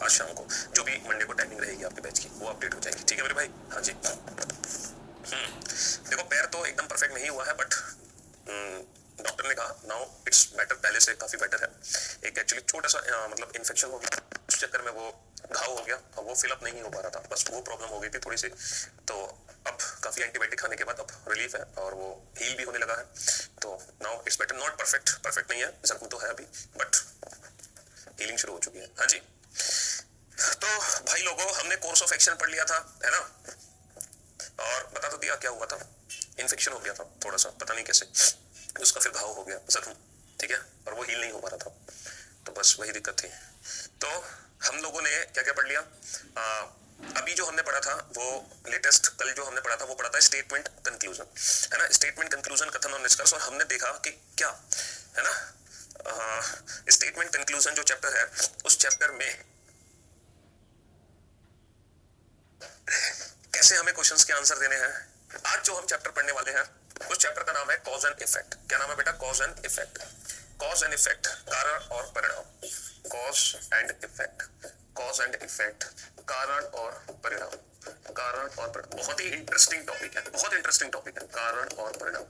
आज शाम को, जो भी मंडे को टाइमिंग रहेगी आपके बैच की वो अपडेट हो जाएगी। ठीक है मेरे भाई? हाँ जी। देखो पैर तो एकदम परफेक्ट नहीं हुआ है, बट डॉक्टर ने कहा नाउ इट्स बेटर, पहले से काफी बेटर है। एक एक्चुअली छोटा सा मतलब इन्फेक्शन हो गया, उस चक्कर में वो घाव हो गया और वो फिलअप नहीं हो पा रहा था, बस वो प्रॉब्लम हो गई थी थोड़ी सी। तो अब काफी एंटीबायोटिक खाने के बाद अब रिलीफ है और वो हील भी होने लगा है। तो now it's better, not perfect, perfect नहीं है, जख्म तो है अभी, बट हीलिंग शुरू हो चुकी है। हाँ जी। तो भाई लोगों, हमने कोर्स ऑफ एक्शन पढ़ लिया था, है ना, और बता तो दिया क्या हुआ था। इन्फेक्शन हो गया था थोड़ा सा, पता नहीं कैसे, उसका फिर घाव हो गया, जख्म, ठीक है, और वो हील नहीं हो पा रहा था, तो बस वही दिक्कत थी। तो हम लोगों ने क्या क्या पढ़ लिया, अभी जो हमने पढ़ा था वो लेटेस्ट, कल जो हमने पढ़ा था वो पढ़ा था स्टेटमेंट कंक्लूजन, है ना, स्टेटमेंट कंक्लूजन, कथन और निष्कर्ष। और हमने देखा कि क्या है ना, स्टेटमेंट कंक्लूजन जो चैप्टर है, उस चैप्टर में कैसे हमें क्वेश्चंस के आंसर देने हैं। आज जो हम चैप्टर पढ़ने वाले हैं उस चैप्टर का नाम है कॉज एंड इफेक्ट। क्या नाम है बेटा? Cause and effect. Cause and effect, कारण और परिणाम। Cause and effect, cause and effect, कारण और परिणाम, कारण और परिणाम। बहुत ही इंटरेस्टिंग टॉपिक है, बहुत इंटरेस्टिंग टॉपिक है, कारण और परिणाम।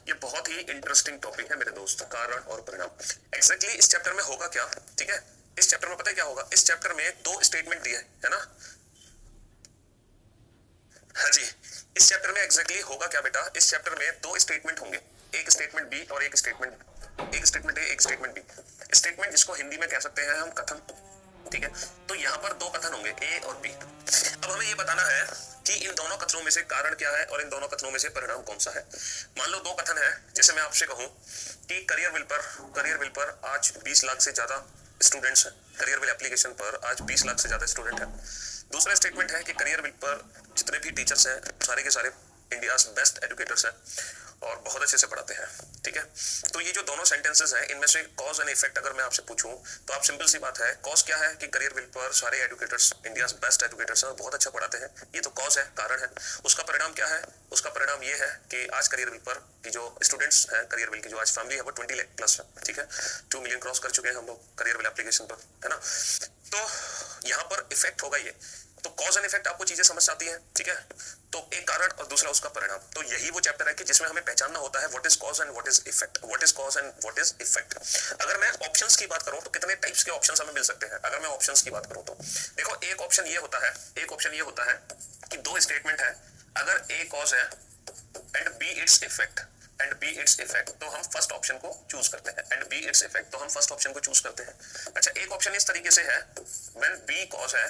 ये बहुत ही इंटरेस्टिंग टॉपिक है मेरे दोस्त, कारण और परिणाम। एग्जैक्टली इस चैप्टर में होगा क्या, ठीक है, इस चैप्टर में पता है क्या होगा, इस चैप्टर में दो स्टेटमेंट दिए है ना। हाँ जी, इस चैप्टर में एग्जैक्टली होगा क्या बेटा, इस चैप्टर में दो स्टेटमेंट होंगे, एक स्टेटमेंट बी और एक स्टेटमेंट ए, एक स्टेटमेंट बी। स्टेटमेंट जिसको हिंदी में कह सकते हैं हम कथन, ठीक है। तो यहाँ पर दो कथन होंगे, ए और बी। अब हमें ये बताना है कि इन दोनों कथनों में से कारण क्या है और इन दोनों कथनों में से परिणाम कौन सा है। मान लो दो कथन है, जैसे मैं आपसे कहूं कि करियर विल पर आज 20 लाख से ज्यादा स्टूडेंट्स हैं, करियर विल एप्लीकेशन पर आज 20 लाख से ज्यादा स्टूडेंट हैं। दूसरा स्टेटमेंट है कि करियर विल पर जितने भी टीचर्स हैं सारे के सारे इंडिया बेस्ट एजुकेटर्स हैं और बहुत अच्छे से पढ़ाते हैं, ठीक है। तो ये जो दोनों सेंटेंसेस हैं, इनमें से कॉज एंड इफेक्ट अगर मैं आपसे पूछूं तो आप सिंपल सी बात है, कॉज क्या है कि करियर विल पर सारे एजुकेटर्स इंडिया बेस्ट एजुकेटर्स हैं, बहुत अच्छा पढ़ाते हैं, ये तो कॉज है, कारण है। उसका परिणाम क्या है? उसका परिणाम ये है कि आज करियर विल पर की जो स्टूडेंट्स हैं, करियर विल की जो आज फैमिली है वो 20 लाख प्लस है, ठीक है, 2 मिलियन क्रॉस कर चुके हैं हम लोग करियर विल एप्लीकेशन पर, है ना। तो यहाँ पर इफेक्ट होगा ये। तो कॉज एंड इफेक्ट आपको चीजें समझ आती हैं, ठीक है। तो एक कारण और दूसरा उसका परिणाम। तो यही वो चैप्टर है कि जिसमें हमें पहचानना होता है what is cause and what is effect, what is cause and what is effect. अगर मैं ऑप्शंस की बात करूं तो कितने टाइप्स के ऑप्शंस हमें मिल सकते हैं। अगर मैं ऑप्शंस की बात करूं तो देखो, एक ऑप्शन ये होता है, एक ऑप्शन ये होता है कि दो स्टेटमेंट है, अगर ए कॉज है and B its effect, and B its effect, तो हम फर्स्ट ऑप्शन को चूज करते हैं, एंड बी इट्स इफेक्ट, तो हम फर्स्ट ऑप्शन को चूज करते हैं। अच्छा, एक ऑप्शन इस तरीके से है, व्हेन बी कॉज है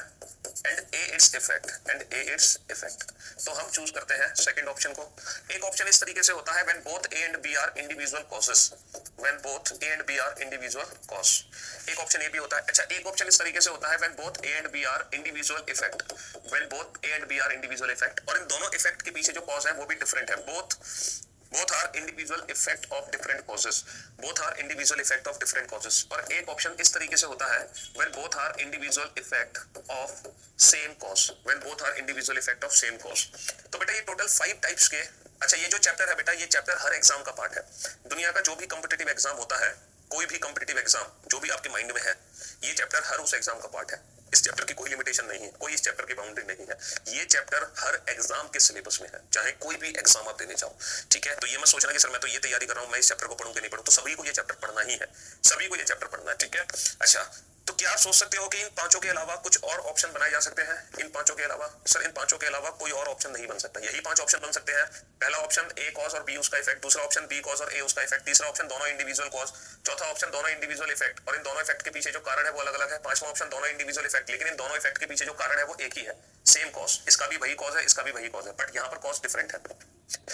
and A its effect, and A its effect, तो हम चूज करते हैं सेकंड ऑप्शन को। एक ऑप्शन इस तरीके से होता है, when both A and B are individual causes, when both A and B are individual cause, एक ऑप्शन ये भी होता है। अच्छा, एक ऑप्शन इस तरीके से होता है, when both A and B are individual effect, when both A and B are individual effect, और इन दोनों इफेक्ट के पीछे जो कॉज है वो भी डिफरेंट है, both are individual effect of different causes, both are individual effect of different causes। और एक ऑप्शन इस तरीके से होता है, when both are individual effect of same cause, when both are individual effect of same cause। तो बेटा ये टोटल 5 टाइप्स के। अच्छा, ये जो चैप्टर है बेटा, ये चैप्टर हर एग्जाम का पार्ट है। दुनिया का जो भी कॉम्पिटिटिव एग्जाम होता है, कोई भी कॉम्पिटिटिव एग्जाम जो भी आपके माइंड में है, ये चैप्टर हर उस एग्जाम का पार्ट है। इस चैप्टर की कोई लिमिटेशन नहीं है, कोई इस चैप्टर की बाउंड्री नहीं है, ये चैप्टर हर एग्जाम के सिलेबस में है, चाहे कोई भी एग्जाम आप देने जाओ, ठीक है। तो ये मत सोचना कि सर मैं तो ये तैयारी कर रहा हूं, मैं इस चैप्टर को पढ़ूं कि नहीं पढ़ूं, तो सभी को ये चैप्टर पढ़ना ही है, सभी को ये चैप्टर पढ़ना है, ठीक है। अच्छा, तो क्या आप सोच सकते हो कि इन पांचों के अलावा कुछ और ऑप्शन बनाए जा सकते हैं? इन पांचों के अलावा सर, इन पांचों के अलावा कोई और ऑप्शन नहीं बन सकता, यही 5 ऑप्शन बन सकते हैं। पहला ऑप्शन ए कॉज और बी उसका इफेक्ट, दूसरा ऑप्शन बी कॉज और ए उसका इफेक्ट, तीसरा ऑप्शन दोनों इंडिविजुअल कॉज, चौथा ऑप्शन दोनों इंडिविजुअल इफेक्ट, और इन दोनों इफेक्ट के पीछे जो कारण है वो अलग अलग है, पांचवा ऑप्शन दोनों इंडिविजुअल इफेक्ट, लेकिन इन दोनों इफेक्ट के पीछे जो कारण है वो एक ही है, सेम कॉज, इसका भी वही कॉज है, इसका भी वही कॉज है, बट यहाँ पर कॉज डिफरेंट है।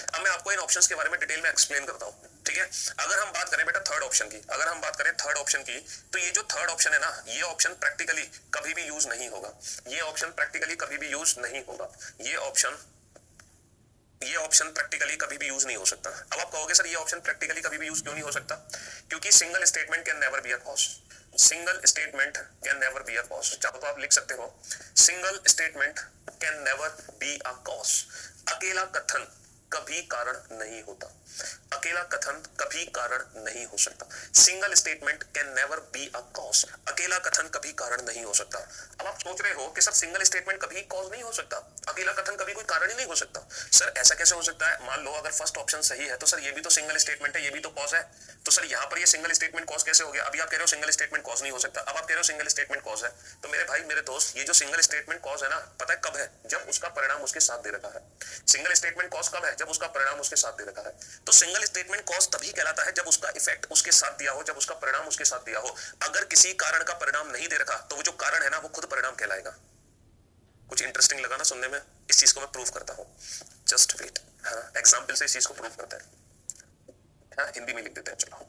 अब मैं आपको इन ऑप्शंस के बारे में डिटेल में एक्सप्लेन करता हूँ, ठीक है। अगर हम बात करें बेटा थर्ड ऑप्शन की, अगर हम बात करें थर्ड ऑप्शन की, तो ये जो थर्ड ऑप्शन है ना, ये ऑप्शन प्रैक्टिकली कभी भी यूज नहीं होगा, ये ऑप्शन प्रैक्टिकली कभी भी यूज नहीं होगा, ये ऑप्शन प्रैक्टिकली कभी भी यूज नहीं हो सकता। अब आप कहोगे सर ये ऑप्शन प्रैक्टिकली कभी भी यूज क्यों नहीं हो सकता? क्योंकि single statement can never be a cause, single statement can never be a cause. चाहो तो आप लिख सकते हो, single statement can never be a cause, अकेला कथन कभी कारण नहीं होता, अकेला कथन कभी कारण नहीं हो सकता। Single statement can never be a cause. अकेला कथन कभी कारण नहीं हो सकता। अब आप सोच रहे हो कि सर सिंगल स्टेटमेंट कभी कॉज नहीं हो सकता, अकेला कथन कभी कोई कारण ही नहीं हो सकता। सर ऐसा कैसे हो सकता है? मान लो अगर फर्स्ट ऑप्शन सही है तो सर ये भी तो सिंगल स्टेटमेंट है, ये भी तो कॉज है, तो सर यहाँ पर ये सिंगल स्टेटमेंट कॉज कैसे हो गया? अभी आप कह रहे हो सिंगल स्टेटमेंट कॉज नहीं हो सकता, अब आप कह रहे हो सिंगल स्टेटमेंट कॉज है। तो मेरे भाई मेरे दोस्त, ये जो सिंगल स्टेटमेंट कॉज है ना, पता है कब है? जब उसका परिणाम उसके साथ दे रखा है। सिंगल स्टेटमेंट कॉज कब है? जब उसका परिणाम उसके साथ दे रखा है। तो सिंगल स्टेटमेंट कॉज तभी कहलाता है जब उसका इफेक्ट उसके साथ दिया हो, जब उसका परिणाम उसके साथ दिया हो। अगर किसी कारण का परिणाम नहीं दे रखा तो वो जो कारण है ना वो खुद परिणाम कहलाएगा। कुछ इंटरेस्टिंग लगा ना सुनने में? इस चीज को मैं प्रूव करता हूं, जस्ट वेट। हाँ, एग्जाम्पल से इस चीज को प्रूव करते हैं। हाँ, हिंदी में लिख देते हैं। चलो,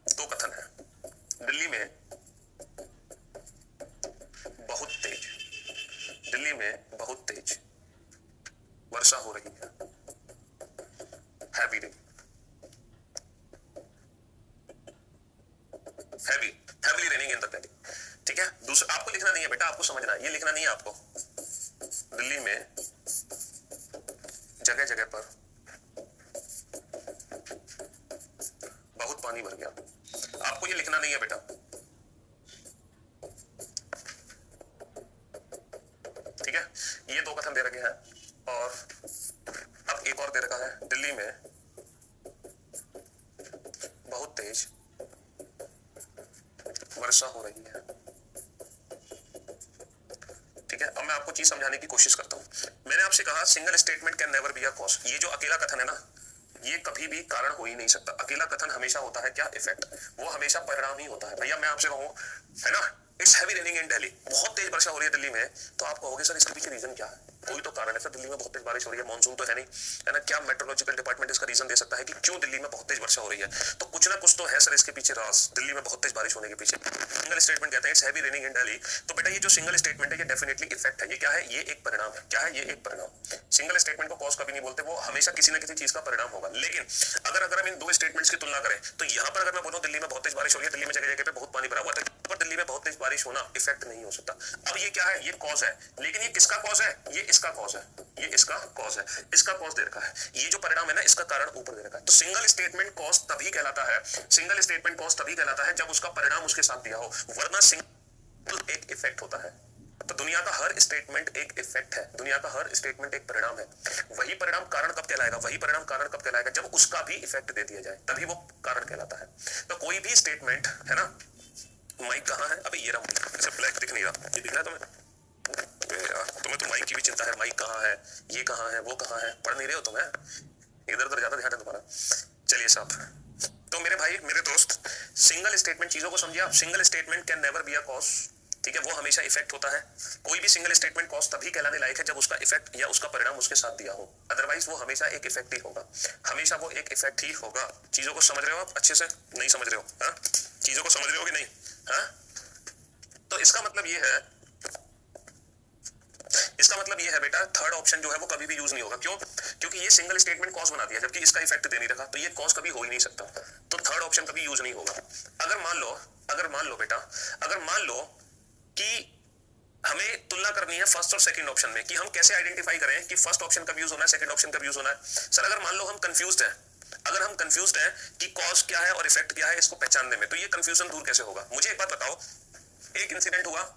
दो कथन है। दिल्ली में बहुत तेज, दिल्ली में बहुत तेज वर्षा हो रही है, heavy rain, heavily raining in the Delhi. ठीक है, दूसरा आपको लिखना नहीं है बेटा, आपको समझना है, ये लिखना नहीं है आपको। दिल्ली में जगह जगह पर बहुत पानी भर गया, आपको ये लिखना नहीं है बेटा। ठीक है, ये दो कथन दे रखे हैं और अब एक और दे रखा है, दिल्ली में बहुत तेज वर्षा हो रही है। ठीक है, अब मैं आपको चीज समझाने की कोशिश करता हूं। मैंने आपसे कहा single statement can never be a cause. ये जो अकेला कथन है ना, ये कभी भी कारण हो ही नहीं सकता। अकेला कथन हमेशा होता है क्या? इफेक्ट। वो हमेशा परिणाम ही होता है। भैया मैं आपसे कहूं, है ना, इट्स हैवी रेनिंग इन दिल्ली, बहुत तेज वर्षा हो रही है दिल्ली में, तो आप कहोगे सर इसके पीछे रीजन क्या है? कोई तो कारण है सर, दिल्ली में बहुत तेज बारिश हो रही है, मानसून तो है नहीं, है ना, क्या मेट्रोलॉजिकल डिपार्टमेंट इसका रीजन दे सकता है कि क्यों दिल्ली में बहुत तेज वर्षा हो रही है? तो कुछ ना कुछ तो है सर इसके पीछे राज, दिल्ली में बहुत तेज बारिश होने के पीछे। सिंगल स्टेटमेंट कहते हैं इट्स हैवी रेनिंग इन दिल्ली, तो बेटा ये जो सिंगल स्टेटमेंट है ये डेफिनेटली इफेक्ट है। ये क्या है? ये एक परिणाम है। क्या है? ये एक परिणाम। सिंगल स्टेटमेंट को कॉज कभी नहीं बोलते, वो हमेशा किसी ना किसी चीज का परिणाम होगा। लेकिन अगर हम इन दो स्टेटमेंट्स की तुलना करें तो यहाँ पर अगर मैं बोलूं दिल्ली में बहुत तेज बारिश हो रही है, दिल्ली में जगह जगह पे बहुत पानी भरा हुआ है, पर दिल्ली में बहुत तेज बारिश होना इफेक्ट नहीं हो सकता। अब ये क्या है? ये कॉज है, लेकिन ये किसका कॉज है? ये इसका कॉज है, ये इसका कॉज है, इसका कॉज दे रखा है। ये जो परिणाम है ना, इसका कारण ऊपर दे रखा है। तो सिंगल स्टेटमेंट कॉज तभी कहलाता है, सिंगल स्टेटमेंट कॉज तभी कहलाता है जब उसका परिणाम उसके साथ दिया हो, वरना सिंगल एक इफेक्ट होता है। तो दुनिया का हर स्टेटमेंट एक इफेक्ट है, दुनिया का हर स्टेटमेंट एक परिणाम है। वही परिणाम कारण कब कहलाएगा? वही परिणाम कारण कब कहलाएगा? जब उसका भी इफेक्ट दे दिया जाए, तभी वो कारण कहलाता है। तो कोई भी स्टेटमेंट, है ना, माइक कहाँ है? अबे ये रहा माइक, ऐसे ब्लैक दिख नहीं रहा, ये दिख रहा है तुम्हें? तुम्हें तो माइक की भी चिंता है, माइक कहाँ है, ये कहाँ है, वो कहाँ है, पढ़ नहीं रहे हो तुम्हें? इधर उधर ज्यादा ध्यान है तुम्हारा। चलिए साहब, तो मेरे भाई मेरे दोस्त, सिंगल स्टेटमेंट चीजों को समझिए आप। Single statement can never be a cause. ठीक है, वो हमेशा इफेक्ट होता है। कोई भी सिंगल स्टेटमेंट कॉज तभी कहलाने लायक है जब उसका इफेक्ट या उसका परिणाम उसके साथ दिया हो, अदरवाइज वो हमेशा एक इफेक्ट ही होगा, हमेशा वो एक इफेक्ट ही होगा। चीजों को समझ रहे हो आप अच्छे से? नहीं समझ रहे हो? हाँ, चीजों को समझ रहे हो कि नहीं? हाँ, तो इसका मतलब ये है, इसका मतलब ये है बेटा, थर्ड ऑप्शन जो है वो कभी भी यूज नहीं होगा। क्यों? क्योंकि ये सिंगल स्टेटमेंट कॉज बना दिया, जबकि इसका इफेक्ट दे नहीं रखा, तो ये कॉज कभी हो ही नहीं सकता। तो थर्ड ऑप्शन कभी यूज नहीं होगा। अगर मान लो बेटा, अगर मान लो कि हमें तुलना करनी है फर्स्ट और सेकंड ऑप्शन में, कि हम कैसे आइडेंटिफाई करें कि फर्स्ट ऑप्शन कब यूज होना है, सेकंड ऑप्शन कब यूज होना है। सर अगर मान लो हम कंफ्यूज्ड हैं, अगर हम कंफ्यूज्ड हैं कि कॉज क्या है और इफेक्ट क्या है इसको पहचानने में, तो ये कंफ्यूजन दूर कैसे होगा? मुझे एक बात बताओ, एक इंसिडेंट हुआ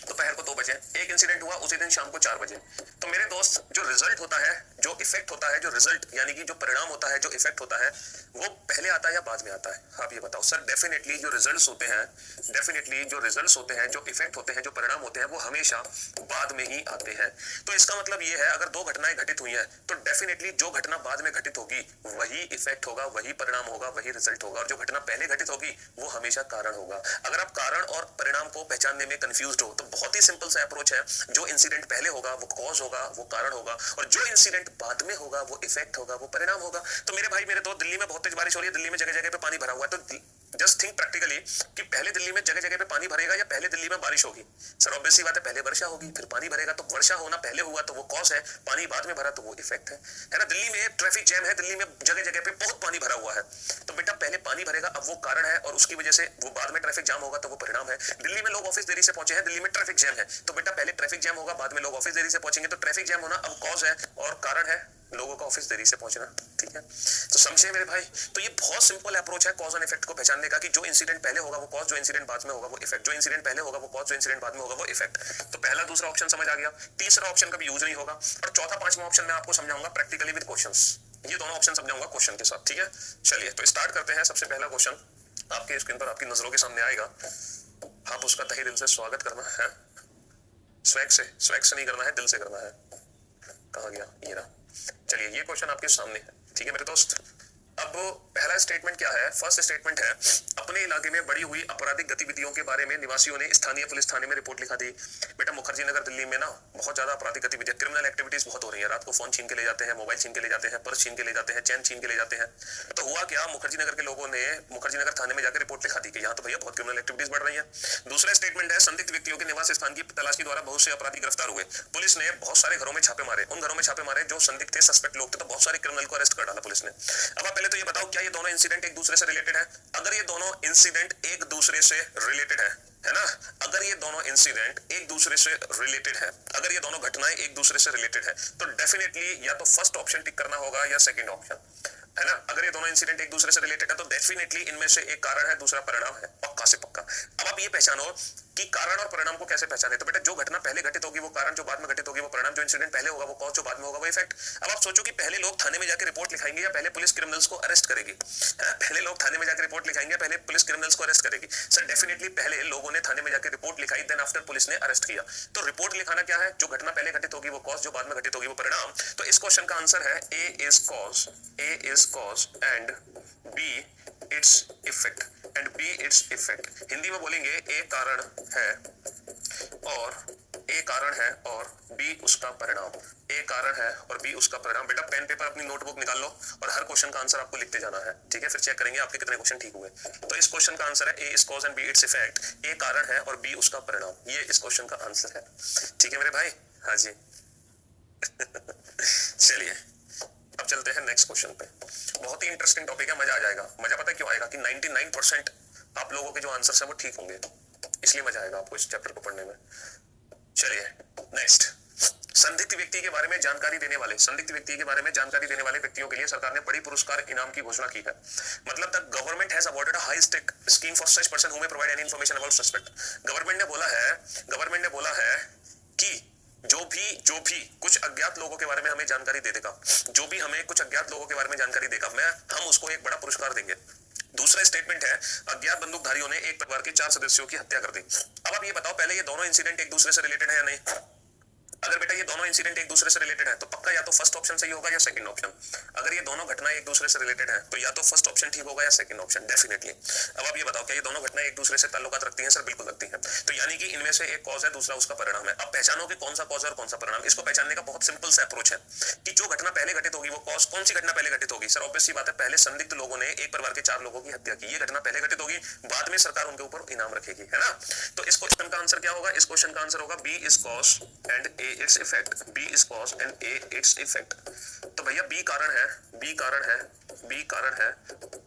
दोपहर को 2 बजे, एक इंसिडेंट हुआ उसी दिन शाम को 4 बजे। तो मेरे दोस्त, जो रिजल्ट होता है, जो इफेक्ट होता है, जो रिजल्ट यानी कि जो परिणाम होता है, जो इफेक्ट होता है, वो पहले आता है या बाद में आता है? आप ये बताओ सर। डेफिनेटली जो रिजल्ट्स होते हैं, डेफिनेटली जो रिजल्ट्स होते हैं, जो इफेक्ट होते हैं, जो परिणाम होते हैं, वो हमेशा बाद में ही आते हैं। तो इसका मतलब ये है, अगर 2 घटनाएं घटित हुई हैं तो डेफिनेटली जो घटना बाद में घटित होगी वही इफेक्ट होगा, वही परिणाम होगा, वही रिजल्ट होगा, और जो घटना पहले घटित होगी वो हमेशा कारण होगा। अगर आप कारण और परिणाम को पहचानने में कंफ्यूज्ड हो तो बहुत ही सिंपल सा अप्रोच है, जो इंसिडेंट पहले होगा वो कॉज होगा, वो कारण होगा, और जो इंसिडेंट बाद में होगा वो इफेक्ट होगा, वो परिणाम होगा। तो मेरे भाई मेरे दोस्त, दिल्ली में बहुत तेज बारिश हो रही है, दिल्ली में जगह जगह पे पानी भरा हुआ है, तो जस्ट थिंक प्रैक्टिकली कि पहले दिल्ली में जगह जगह पे पानी भरेगा या पहले दिल्ली में बारिश होगी? सर ऑब्वियस सी बात है, पहले वर्षा होगी फिर पानी भरेगा। तो वर्षा होना पहले हुआ तो वो कॉज है, पानी बाद में भरा तो वो इफेक्ट है ना। दिल्ली में ट्रैफिक जैम है, दिल्ली में जगह जगह पे बहुत पानी भरा हुआ है, तो बेटा पहले पानी भरेगा, अब वो कारण है, और उसकी वजह से वो बाद में ट्रैफिक जाम होगा तो वो परिणाम है। दिल्ली में लोग ऑफिस देरी से पहुंचे हैं, दिल्ली में ट्रैफिक जैम है, तो बेटा पहले ट्रैफिक जैम होगा, बाद में लोग ऑफिस देरी से पहुंचेंगे, तो ट्रैफिक जैम होना अब कॉज है और कारण है लोगों का ऑफिस देरी से पहुंचना, ठीक है। तो समझे मेरे भाई, तो ये बहुत सिंपल अप्रोच है कॉज एंड इफेक्ट को पहचानने का, कि जो इंसिडेंट पहले होगा वो कॉज, जो इंसिडेंट बाद में होगा वो इफेक्ट, जो इंसिडेंट पहले होगा वो कॉज, जो इंसिडेंट बाद में होगा वो इफेक्ट। तो पहला दूसरा ऑप्शन समझ आ गया, तीसरा ऑप्शन कभी यूज नहीं होगा, और चौथा पांचवा ऑप्शन मैं आपको समझाऊंगा प्रैक्टिकली विद क्वेश्चंस। ये दोनों ऑप्शन समझाऊंगा क्वेश्चन के साथ, ठीक है। चलिए तो स्टार्ट करते हैं। सबसे पहला क्वेश्चन आपके स्क्रीन पर आपकी नजरों के सामने आएगा, आप उसका तहे दिल से स्वागत करना है, स्वैग से नहीं करना है, दिल से करना है। कहाँ गया ये रहा। चलिए ये क्वेश्चन आपके सामने है, ठीक है मेरे दोस्त। अब पहला स्टेटमेंट क्या है, फर्स्ट स्टेटमेंट है, अपने इलाके में बढ़ी हुई आपराधिक गतिविधियों के बारे में निवासियों ने स्थानीय पुलिस थाने में रिपोर्ट लिखा दी। बेटा मुखर्जी नगर दिल्ली में ना बहुत ज्यादा आपराधिक गतिविधियां, क्रिमिनल एक्टिविटीज बहुत हो रही है। रात को फोन छीन के ले जाते हैं, मोबाइल छीन के ले जाते हैं, पर्स छीन के ले जाते हैं, चैन छीन के ले जाते हैं। तो हुआ क्या, मुखर्जी नगर के लोगों ने मुखर्जी नगर थाने में जाकर रिपोर्ट लिखा दी कि यहाँ तो भैया बहुत क्रिमिनल एक्टिविटीज बढ़ रही है। दूसरा स्टेटमेंट है, संदिग्ध व्यक्तियों के निवास स्थान की तलाशी द्वारा बहुत से अपराधी गिरफ्तार हुए। पुलिस ने बहुत सारे घरों में छापे मारे, उन घरों में छापे मारे जो संदिग्ध थे, सस्पेक्ट लोग थे, तो बहुत सारे क्रिमिनल को अरेस्ट कर डाला पुलिस ने। अब आप पहले तो ये बताओ, क्या ये दोनों इंसिडेंट एक दूसरे से रिलेटेड है? अगर ये दोनों इंसिडेंट एक दूसरे से रिलेटेड है ना, अगर ये दोनों इंसिडेंट एक दूसरे से रिलेटेड है, अगर ये दोनों घटनाएं एक दूसरे से रिलेटेड है, तो डेफिनेटली या तो फर्स्ट ऑप्शन टिक करना होगा या सेकंड ऑप्शन, है ना। अगर ये दोनों इंसिडेंट एक दूसरे से रिलेटेड है तो डेफिनेटली इनमें से एक कारण है, दूसरा परिणाम है, पक्का से पक्का। अब आप ये पहचानो कि कारण और परिणाम को कैसे पहचाने। तो बेटा जो घटना पहले घटित होगी वो कारण, जो बाद में घटित होगी वो परिणाम, जो इंसिडेंट पहले होगा वो कॉज, जो बाद में होगा वो इफेक्ट। अब आप सोचो कि पहले लोग थाने में जाकर रिपोर्ट लिखाएंगे या पहले पुलिस क्रिमिनल्स को अरेस्ट करेगी? पहले लोग थाने में जाकर रिपोर्ट लिखाएंगे, पहले पुलिस क्रिमिनल्स को अरेस्ट करेगी? सर डेफिनेटली पहले लोगों ने थाने में जाकर रिपोर्ट लिखाई, देन आफ्टर पुलिस ने अरेस्ट किया। तो रिपोर्ट लिखाना क्या है, जो घटना पहले घटित होगी वो कॉज, जो बाद में घटित होगी वो परिणाम। तो इस क्वेश्चन का आंसर है A is cause and B its effect, and B its effect. Hindi में बोलेंगे ए कारण है और बी उसका परिणाम, ए कारण है और बी उसका परिणाम। बेटा पेन पेपर अपनी नोटबुक निकाल लो और हर क्वेश्चन का आंसर आपको लिखते जाना है, ठीक है। फिर चेक करेंगे आपके कितने क्वेश्चन ठीक हुए। तो इस क्वेश्चन का आंसर है A is cause and B its effect, A कारण है और बी उसका परिणाम, ये इस क्वेश्चन का आंसर है, ठीक है मेरे भाई। हाँ जी चलिए अब चलते हैं नेक्स्ट क्वेश्चन पे। बहुत ही इंटरेस्टिंग टॉपिक है, मजा आ जाएगा। मजा पता है क्यों आएगा कि 99% आप लोगों के जो आंसर्स हैं वो ठीक होंगे, इसलिए मजा आएगा आपको इस चैप्टर को पढ़ने में। चलिए नेक्स्ट, संदिग्ध व्यक्ति के बारे में जानकारी देने वाले, संदिग्ध व्यक्ति के बारे में जानकारी देने वाले व्यक्तियों के लिए सरकार ने बड़ी पुरस्कार इनाम की घोषणा की है। मतलब the government has awarded a high stake scheme for such person who may provide any information about suspect. Government ने बोला है कि जो भी कुछ अज्ञात लोगों के बारे में हमें जानकारी दे देगा, जो भी हमें कुछ अज्ञात लोगों के बारे में जानकारी देगा, हम उसको एक बड़ा पुरस्कार देंगे। दूसरा स्टेटमेंट है, अज्ञात बंदूकधारियों ने एक परिवार के 4 सदस्यों की हत्या कर दी। अब आप ये बताओ, पहले ये दोनों इंसिडेंट एक दूसरे से रिलेटेड है या नहीं? अगर बेटा ये दोनों इंसिडेंट एक दूसरे से रिलेटेड है तो पक्का या तो फर्स्ट ऑप्शन सही होगा या सेकंड ऑप्शन। अगर ये दोनों घटनाएं एक दूसरे से रिलेटेड है तो या तो फर्स्ट ऑप्शन ठीक होगा या सेकंड ऑप्शन, डेफिनेटली। अब आप ये बताओ, क्या ये दोनों घटनाएं एक दूसरे से ताल्लुकात रखती हैं? सर बिल्कुल रखती हैं। तो यानी कि इनमें से एक कॉज है, दूसरा उसका परिणाम है। अब पहचानो कि कौन सा कॉज और कौन सा परिणाम। इसको पहचानने का बहुत सिंपल सा अप्रोच है कि जो घटना पहले घटित होगी वो कॉज, कौन सी घटना पहले घटित होगी? सर ऑब्वियस सी बात है, पहले संदिग्ध लोगों ने एक परिवार के 4 लोगों की हत्या की, ये घटना पहले घटित होगी, बाद में सरकार उनके ऊपर इनाम रखेगी, है ना। तो इस क्वेश्चन का आंसर क्या होगा? इस क्वेश्चन का आंसर होगा B is cause and A its effect, B is cause and A its effect. तो भैया बी कारण है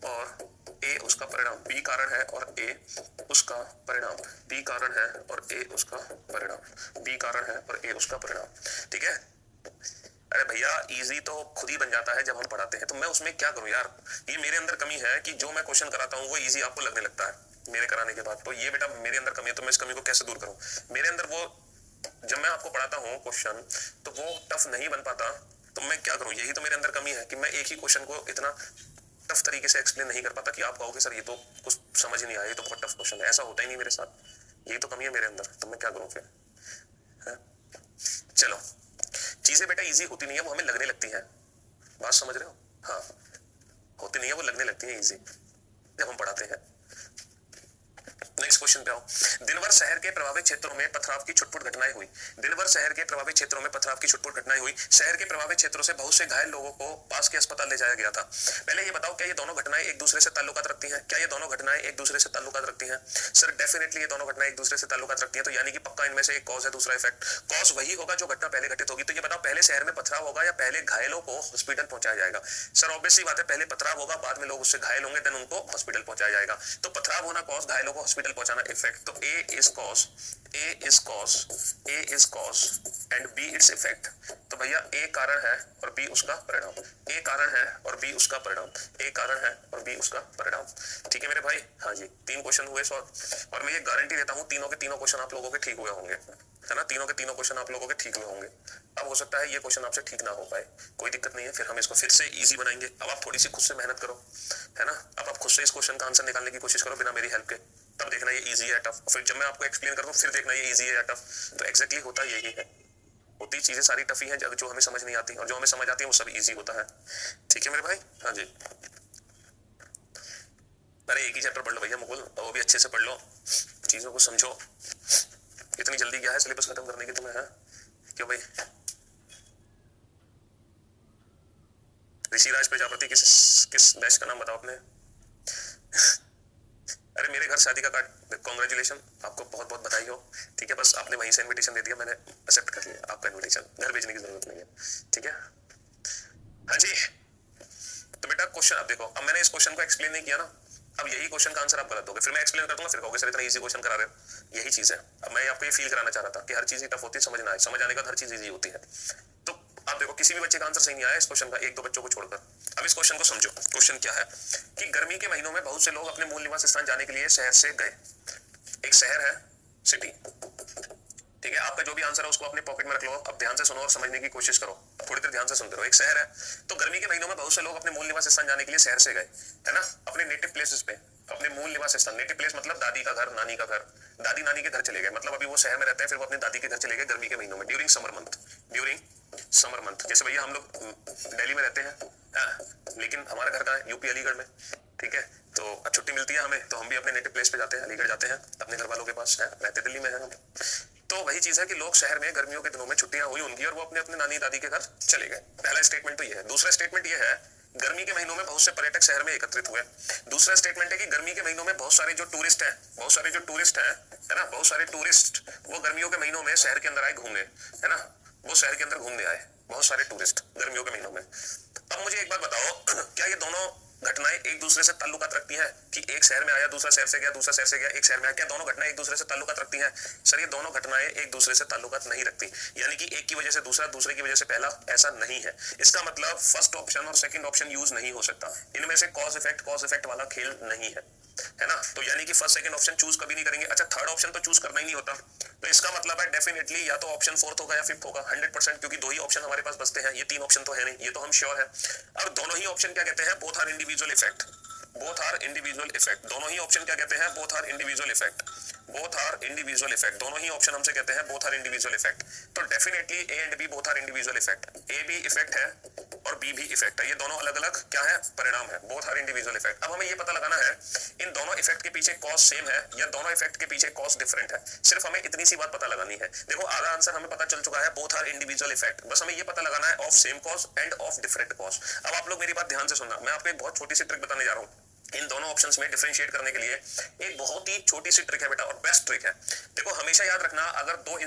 और ए उसका परिणाम, बी कारण है और ए उसका परिणाम, बी कारण है और ए उसका परिणाम, बी कारण है और ए उसका परिणाम, ठीक है। अरे भैया इजी तो खुद ही बन जाता है जब हम पढ़ाते हैं, तो मैं उसमें क्या करूं यार। ये मेरे अंदर कमी है कि जो मैं क्वेश्चन कराता हूं वो इजी आपको लगने लगता है मेरे कराने के बाद। तो ये बेटा मेरे अंदर कमी है, तो मैं इस कमी को कैसे दूर करूं? मेरे अंदर वो, जब मैं आपको पढ़ाता हूँ क्वेश्चन तो वो टफ नहीं बन पाता, तो मैं क्या करूं? यही तो मेरे अंदर कमी है कि मैं एक ही क्वेश्चन को इतना टफ तरीके से एक्सप्लेन नहीं कर पाता कि आप कहोगे सर ये तो कुछ समझ ही नहीं आया, ये तो बहुत टफ क्वेश्चन है। ऐसा होता ही नहीं मेरे साथ, यही तो कमी है मेरे अंदर, तो मैं क्या करूं फिर? चलो, चीजें बेटा इजी होती नहीं है, वो हमें लगने लगती है। बात समझ रहे हो? हाँ, होती नहीं है, वो लगने लगती है इजी जब हम पढ़ाते हैं। नेक्स्ट क्वेश्चन पे आओ। दिनभर शहर के प्रभावित क्षेत्रों में पथराव की छुटपुट घटनाएं हुई। दिनभर शहर के प्रभावित क्षेत्रों में पथराव की छुटपुट घटनाएं हुई। शहर के प्रभावित क्षेत्रों से बहुत से घायल लोगों को पास के अस्पताल ले जाया गया था। पहले ये बताओ, क्या ये दोनों घटनाएं एक दूसरे से ताल्लुकात रखती हैं? क्या ये दोनों घटनाएं एक दूसरे से ताल्लुकात रखती हैं? सर डेफिनेटली ये दोनों घटनाएं एक दूसरे से ताल्लुकात रखती हैं, तो यानी कि पक्का इनमें से एक कॉज है, दूसरा इफेक्ट। कॉज वही होगा जो घटना पहले घटित होगी। तो ये बताओ, पहले शहर में पथराव होगा या पहले घायलों को हॉस्पिटल पहुंचाया जाएगा? सर ऑब्वियसली बात है, पहले पथराव होगा, बाद में लोग उससे घायल होंगे, देन उनको हॉस्पिटल पहुंचाया जाएगा। तो पथराव होना कॉज, घायलों को हॉस्पिटल केमिकल पहुंचाना इफेक्ट, तो A is cause and B it's effect. तो भैया A कारण है और B उसका परिणाम, A कारण है और B उसका परिणाम, A कारण है और B उसका परिणाम। ठीक है मेरे भाई, हाँ जी, 3 क्वेश्चन हुए सॉल्व, और मैं ये गारंटी देता हूँ तीनों के तीनों क्वेश्चन आप लोगों के ठीक हुए होंगे, है ना, तीनों के तीनों क्वेश्चन आप लोगों के ठीक हुए होंगे। अब हो सकता है ये क्वेश्चन आपसे ठीक ना हो पाए, कोई दिक्कत नहीं है, फिर हम इसको फिर से इजी बनाएंगे। अब आप थोड़ी सी खुद से मेहनत करो, है ना, अब आप खुद से इस क्वेश्चन का आंसर निकालने की कोशिश करो बिना मेरी हेल्प के, तब देखना ये इजी है टफ, फिर जब मैं आपको एक्सप्लेन कर दूं फिर देखना ये इजी है या टफ। तो एग्जैक्टली होता यही है, होती चीजें सारी टफ ही हैं जो हमें समझ नहीं आती, और जो हमें समझ आती है वो सब इजी होता है। ठीक है मेरे भाई, हाँ जी। अरे एक ही चैप्टर पढ़ लो भैया मुकुल, वो भी अच्छे से पढ़ लो, चीजों को समझो। इतनी जल्दी क्या है सिलेबस खत्म करने की तुम्हें, है क्यों भाई? ऋषिराज प्रजापति किस देश का नाम बताओ अपने? अरे मेरे घर शादी का कार्ड, कॉन्ग्रेचुलेशन, आपको बहुत बहुत बधाई हो। ठीक है, बस आपने वहीं से इनविटेशन दे दिया, मैंने एक्सेप्ट कर लिया आपका इनविटेशन, घर भेजने की जरूरत नहीं है। ठीक है, हाँ जी। तो बेटा क्वेश्चन आप देखो, अब मैंने इस क्वेश्चन को एक्सप्लेन नहीं किया ना, अब यही क्वेश्चन का आंसर आप गलत दोगे, फिर मैं एक्सप्लेन कर दूंगा, फिर कहोगे सर इतना इजी क्वेश्चन करा रहे हो। यही चीज है, अब मैं आपको ये फील कराना चाह रहा था कि हर चीज टफ होती है, समझ ना आए, समझ आने का हर चीज इजी होती है। तो आप देखो किसी भी बच्चे का आंसर सही नहीं आया इस क्वेश्चन का, एक दो बच्चों को छोड़कर। अब इस क्वेश्चन को समझो, क्वेश्चन क्या है कि गर्मी के महीनों में बहुत से लोग अपने मूल निवास स्थान जाने के लिए शहर से गए। एक शहर है, सिटी, ठीक है, आपका जो भी आंसर है उसको अपने पॉकेट में रख लो, अब ध्यान से सुनो और समझने की कोशिश करो, थोड़ी देर ध्यान से सुनते रहो। एक शहर है, तो गर्मी के महीनों में बहुत से लोग अपने मूल निवास स्थान जाने के लिए शहर से गए, है ना, अपने नेटिव प्लेसेस पे, अपने मूल निवास स्थान, नेटिव प्लेस मतलब दादी का घर, नानी का घर, दादी नानी के घर चले गए, मतलब अभी वो शहर में रहते हैं, फिर वो अपनी दादी के घर चले गए गर्मी के महीनों में, ड्यूरिंग समर मंथ। जैसे भैया हम लोग दिल्ली में रहते हैं, लेकिन हमारा घर कहाँ है? यूपी अलीगढ़ में। ठीक है, तो छुट्टी मिलती है हमें, तो हम भी अपने नेटिव प्लेस पे जाते हैं, अलीगढ़ जाते हैं अपने घर वालों के पास, है, रहते दिल्ली में है हम। तो वही चीज है कि लोग शहर में गर्मियों के दिनों में छुट्टियां हुई उनकी और वो अपने अपने नानी दादी के घर चले गए। पहला स्टेटमेंट तो ये है। दूसरा स्टेटमेंट ये है, गर्मी के महीनों में बहुत से पर्यटक शहर में एकत्रित हुए। दूसरा स्टेटमेंट है कि गर्मी के महीनों में बहुत सारे जो टूरिस्ट हैं, है ना, बहुत सारे टूरिस्ट वो गर्मियों के महीनों में शहर के अंदर आए घूमने, है ना, वो शहर के अंदर घूमने आए, बहुत सारे टूरिस्ट गर्मियों के महीनों में। अब मुझे एक बात बताओ, क्या ये दोनों घटनाएं एक दूसरे से ताल्लुकात रखती हैं कि एक शहर में आया, दूसरा शहर से गया, दूसरा शहर से गया, एक शहर में आया, क्या दोनों घटनाएं एक दूसरे से ताल्लुकात रखती हैं? सर ये दोनों घटनाएं एक दूसरे से ताल्लुकात नहीं रखती, यानी कि एक की वजह से दूसरा, दूसरे की वजह से पहला, ऐसा नहीं है। इसका मतलब फर्स्ट ऑप्शन और सेकंड ऑप्शन यूज नहीं हो सकता, इनमें से कॉज इफेक्ट वाला खेल नहीं है ना, तो यानी कि फर्स्ट सेकंड ऑप्शन चूज कभी नहीं करेंगे। अच्छा, थर्ड ऑप्शन तो चूज करना ही नहीं होता, तो इसका मतलब है डेफिनेटली या तो ऑप्शन फोर्थ होगा या फिफ्थ होगा 100%, क्योंकि दो ही ऑप्शन हमारे पास बचते हैं, ये 3 ऑप्शन तो है नहीं, ये तो हम श्योर है। अब दोनों ही ऑप्शन क्या कहते हैं? बोथ आर इंडिविजुअल इफेक्ट, दोनों ही ऑप्शन क्या कहते हैं? बोथ आर इंडिविजुअल इफेक्ट, दोनों ही ऑप्शन हमसे कहते हैं बोथ आर इंडिविजुअल इफेक्ट। तो definitely A and B both are individual effect, A भी इफेक्ट है और बी भी इफेक्ट है, ये दोनों अलग अलग क्या है? परिणाम है, बोथ आर इंडिविजुअल इफेक्ट। अब हमें ये पता लगाना है इन दोनों इफेक्ट के पीछे कॉज सेम है या दोनों इफेक्ट के पीछे कॉज डिफरेंट है। सिर्फ हमें इतनी सी बात पता लगानी है। देखो आधा आंसर हमें पता चल चुका है, बोथ आर इंडिविजुअल इफेक्ट, बस हमें ये पता लगाना है of same cause end of different cause. अब आप लोग मेरी बात ध्यान से सुनना, मैं आपको एक बहुत छोटी सी ट्रिक बताने जा रहा हूँ इन दोनों ऑप्शंस में डिफरेंशिएट करने के लिए। एक बहुत ही छोटी सी ट्रिक है बेटा और बेस्ट ट्रिक है। देखो हमेशा याद रखना, अगर दो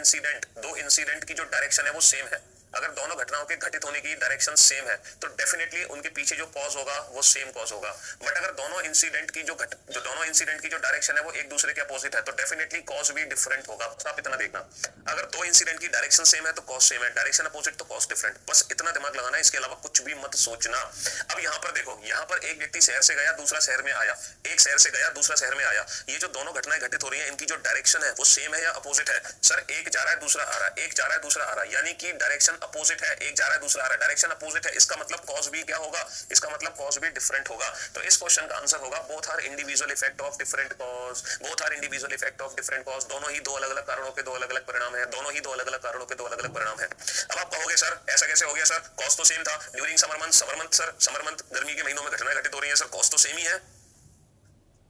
इंसिडेंट की जो डायरेक्शन है वो सेम है, अगर दोनों घटनाओं के घटित होने की डायरेक्शन सेम है तो डेफिनेटली उनके पीछे जो कॉज होगा वो सेम कॉज होगा। बट अगर दोनों इंसिडेंट की जो डायरेक्शन है वो एक दूसरे के अपोजिट है तो डेफिनेटली कॉज भी डिफरेंट होगा। तो आप इतना देखना, अगर दो इंसिडेंट की डायरेक्शन सेम है तो कॉज सेम है, डायरेक्शन अपोजिट तो कॉज डिफरेंट, बस इतना दिमाग लगाना है, इसके अलावा कुछ भी मत सोचना। अब यहाँ पर देखो, यहाँ पर एक व्यक्ति शहर से गया दूसरा शहर में आया, एक शहर से गया दूसरा शहर में आया, ये जो दोनों घटनाएं घटित हो रही है इनकी जो डायरेक्शन है वो सेम है या अपोजिट है? सर एक जा रहा है दूसरा आ रहा है, एक जा रहा है दूसरा आ रहा है, यानी कि डायरेक्शन अपोजिट है, एक जा रहा है दूसरा आ रहा है, डायरेक्शन अपोजिट है, इसका मतलब कॉज भी क्या होगा? इसका मतलब कॉज भी डिफरेंट होगा। तो इस क्वेश्चन का आंसर होगा both are individual effect of different cause, both are individual effect of different cause, दोनों ही दो अलग अलग कारणों के दो अलग अलग परिणाम है, दोनों ही दो अलग अलग कारणों के दो अलग अलग परिणाम है। अब आप कहोगे सर ऐसा कैसे हो गया? सर कॉज तो सेम था ड्यूरिंग समर मंथ गर्मी के महीनों में घटनाएं घटित हो रही है, सर कॉज तो सेम ही है।